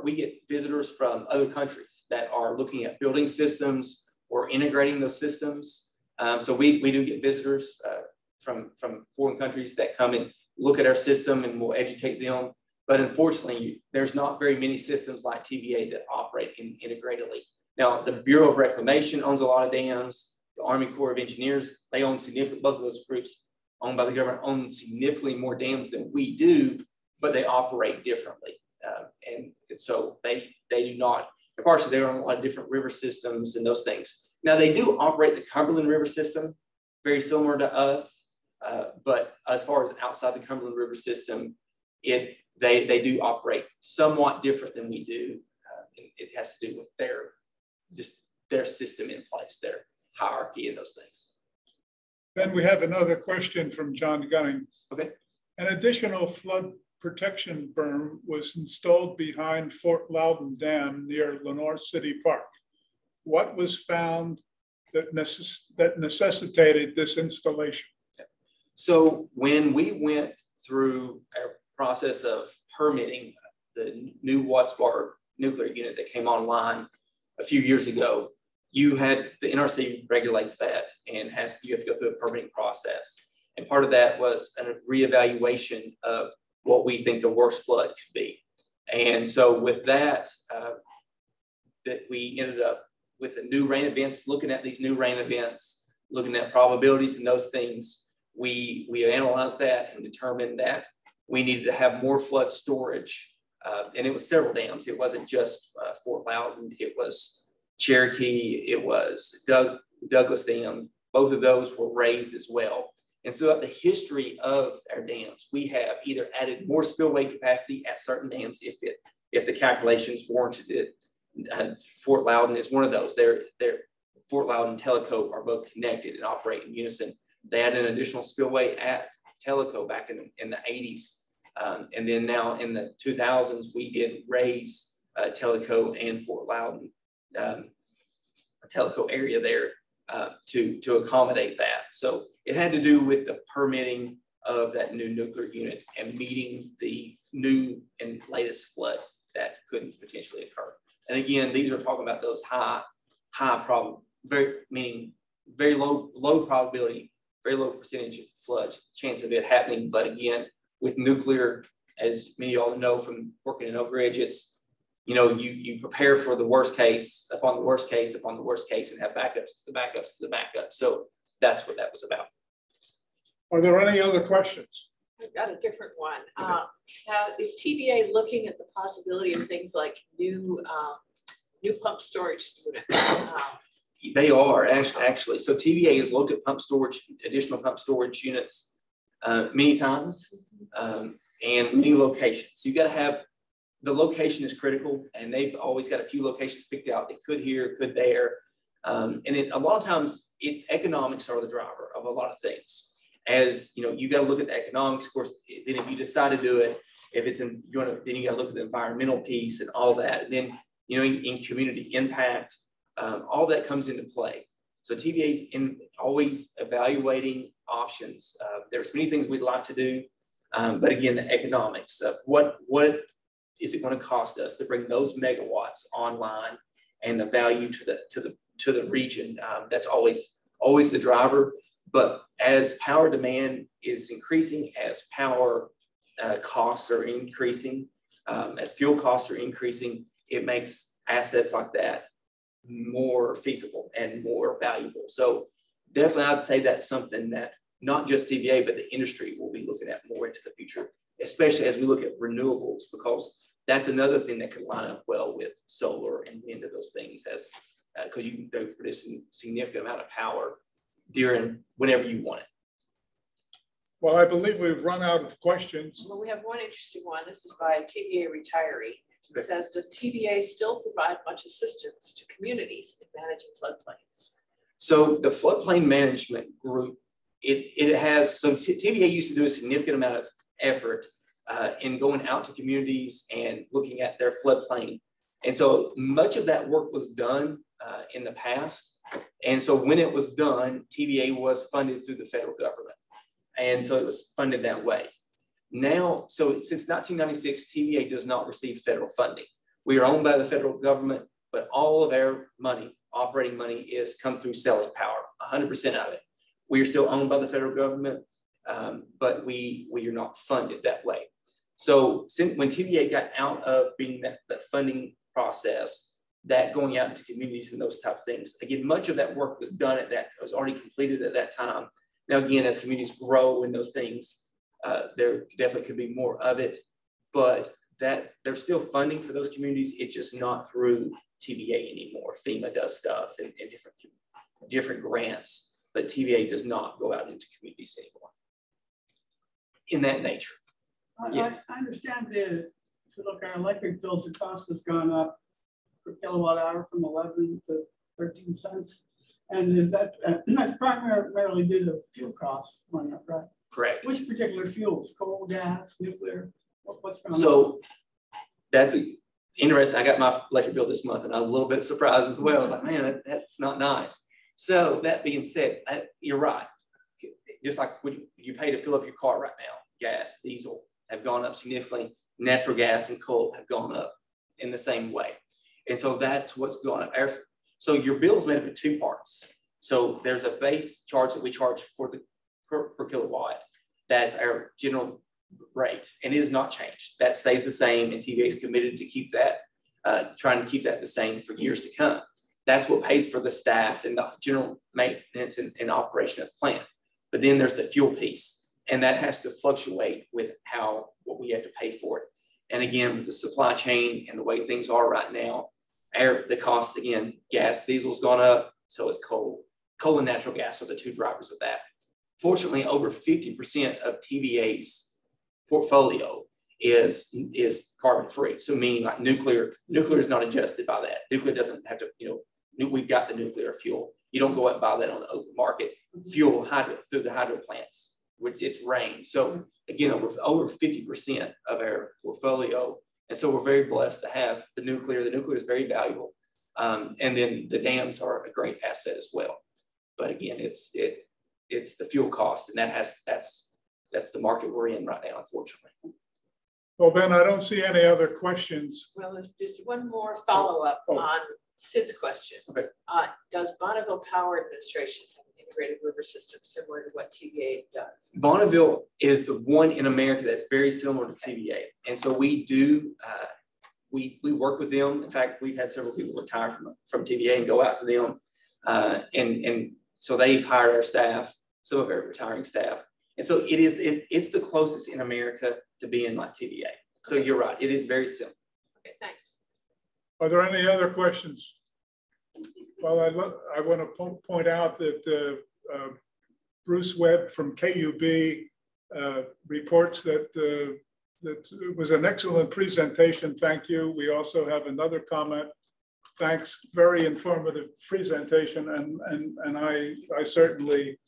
we get visitors from other countries that are looking at building systems or integrating those systems. So we do get visitors from foreign countries that come and look at our system, and we'll educate them. But unfortunately, there's not very many systems like TVA that operate integratedly. Now, the Bureau of Reclamation owns a lot of dams. The Army Corps of Engineers, they own both of those groups owned by the government own significantly more dams than we do, but they operate differently. And so they do not, partially they're on a lot of different river systems and those things. Now they do operate the Cumberland River system, very similar to us, but as far as outside the Cumberland River system, they do operate somewhat different than we do. It has to do with their system in place, their hierarchy and those things. Then we have another question from John Gunning. Okay. An additional flood protection berm was installed behind Fort Loudon Dam near Lenore City Park. What was found that necessitated this installation? So when we went through our process of permitting the new Wattsburg nuclear unit that came online a few years ago, you had the NRC regulates that and you have to go through a permitting process. And part of that was a reevaluation of what we think the worst flood could be. And so with that, that we ended up with the new rain events, looking at these new rain events, looking at probabilities and those things, we analyzed that and determined that we needed to have more flood storage. And it was several dams. It wasn't just Fort Loudon. It was Cherokee, it was Douglas Dam. Both of those were raised as well. And so, the history of our dams, we have either added more spillway capacity at certain dams if the calculations warranted it. Fort Loudon is one of those. Fort Loudon and Tellico are both connected and operate in unison. They had an additional spillway at Tellico back in the 80s. And then now in the 2000s, we did raise Tellico and Fort Loudon, Tellico area there to accommodate that. So it had to do with the permitting of that new nuclear unit and meeting the new and latest flood that could potentially occur. And again, these are talking about those high problem, very low probability, very low percentage of floods, chance of it happening. But again, with nuclear, as many of y'all know from working in Oak Ridge, it's, you prepare for the worst case upon the worst case upon the worst case and have backups to the backups to the backup. So that's what that was about. Are there any other questions? I've got a different one. Is TVA looking at the possibility of things like new pump storage units? They are actually. So TVA has looked at additional pump storage units many times and many locations. So you got to have, the location is critical, and they've always got a few locations picked out. They could here, could there. And a lot of times economics are the driver of a lot of things. As you got to look at the economics, of course. Then if you decide to do it, if it's then you got to look at the environmental piece and all that. And then in community impact, all that comes into play. So TVA is always evaluating options. There's many things we'd like to do, but again, the economics of what is it going to cost us to bring those megawatts online, and the value to the region. That's always the driver. But as power demand is increasing, as power costs are increasing, as fuel costs are increasing, it makes assets like that more feasible and more valuable. So definitely, I'd say that's something that not just TVA, but the industry will be looking at more into the future, especially as we look at renewables, because that's another thing that could line up well with solar and wind of those things, as because they're producing significant amount of power during whenever you want it. Well, I believe we've run out of questions. Well, we have one interesting one. This is by a TVA retiree. It says, does TVA still provide much assistance to communities in managing floodplains? So the floodplain management group, it has, so TVA used to do a significant amount of effort in going out to communities and looking at their floodplain. And so much of that work was done in the past. And so when it was done, TVA was funded through the federal government. And so it was funded that way. Now, so since 1996, TVA does not receive federal funding. We are owned by the federal government, but all of our money, operating money, is come through selling power, 100% of it. We are still owned by the federal government, but we are not funded that way. So when TVA got out of being that funding process, that going out into communities and those type of things, again, much of that work was done was already completed at that time. Now, again, as communities grow in those things, there definitely could be more of it, but that there's still funding for those communities. It's just not through TVA anymore. FEMA does stuff and different grants, but TVA does not go out into communities anymore in that nature. Yes. I understand that if you look at our electric bills, the cost has gone up per kilowatt hour from 11 to 13 cents. And is that that's primarily due to fuel costs going up, right? Correct. Which particular fuels? Coal, gas, nuclear? What's going on? So that's interesting. I got my electric bill this month and I was a little bit surprised as well. I was like, man, that's not nice. So that being said, you're right. Just like what you pay to fill up your car right now, gas, diesel have gone up significantly. Natural gas and coal have gone up in the same way. And so that's what's going up. So your bill is made up of two parts. So there's a base charge that we charge for the per kilowatt. That's our general rate, and it has not changed. That stays the same, and TVA is committed to keep that, trying to keep that the same for years to come. That's what pays for the staff and the general maintenance and operation of the plant. But then there's the fuel piece, and that has to fluctuate with what we have to pay for it. And again, with the supply chain and the way things are right now, the cost, again, gas, diesel's gone up, so is coal. Coal and natural gas are the two drivers of that. Fortunately, over 50% of TVA's portfolio is carbon free. So meaning like nuclear is not adjusted by that. Nuclear doesn't have to, we've got the nuclear fuel. You don't go out and buy that on the open market. Fuel through the hydro plants, which it's rain. So again, over 50% of our portfolio. And so we're very blessed to have the nuclear. The nuclear is very valuable. And then the dams are a great asset as well. But again, it's the fuel cost, and that's the market we're in right now, unfortunately. Well, Ben, I don't see any other questions. Well, there's just one more follow-up on Sid's question. Okay. Does Bonneville Power Administration have an integrated river system similar to what TVA does? Bonneville is the one in America that's very similar to TVA. And so we do, we work with them. In fact, we've had several people retire from TVA and go out to them. And so they've hired our staff, some of our retiring staff. And so it's the closest in America to being like TVA. So you're right, it is very similar. Okay, thanks. Are there any other questions? Well, I want to point out that Bruce Webb from KUB reports that it was an excellent presentation. Thank you. We also have another comment. Thanks, very informative presentation, and I certainly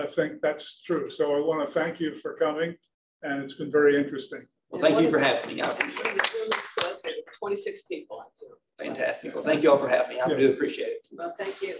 think that's true. So I want to thank you for coming, and it's been very interesting. Well, thank you for having me. I appreciate it. 26 people on Zoom. Fantastic. Well, thank you all for having me. I really appreciate it. Well, thank you.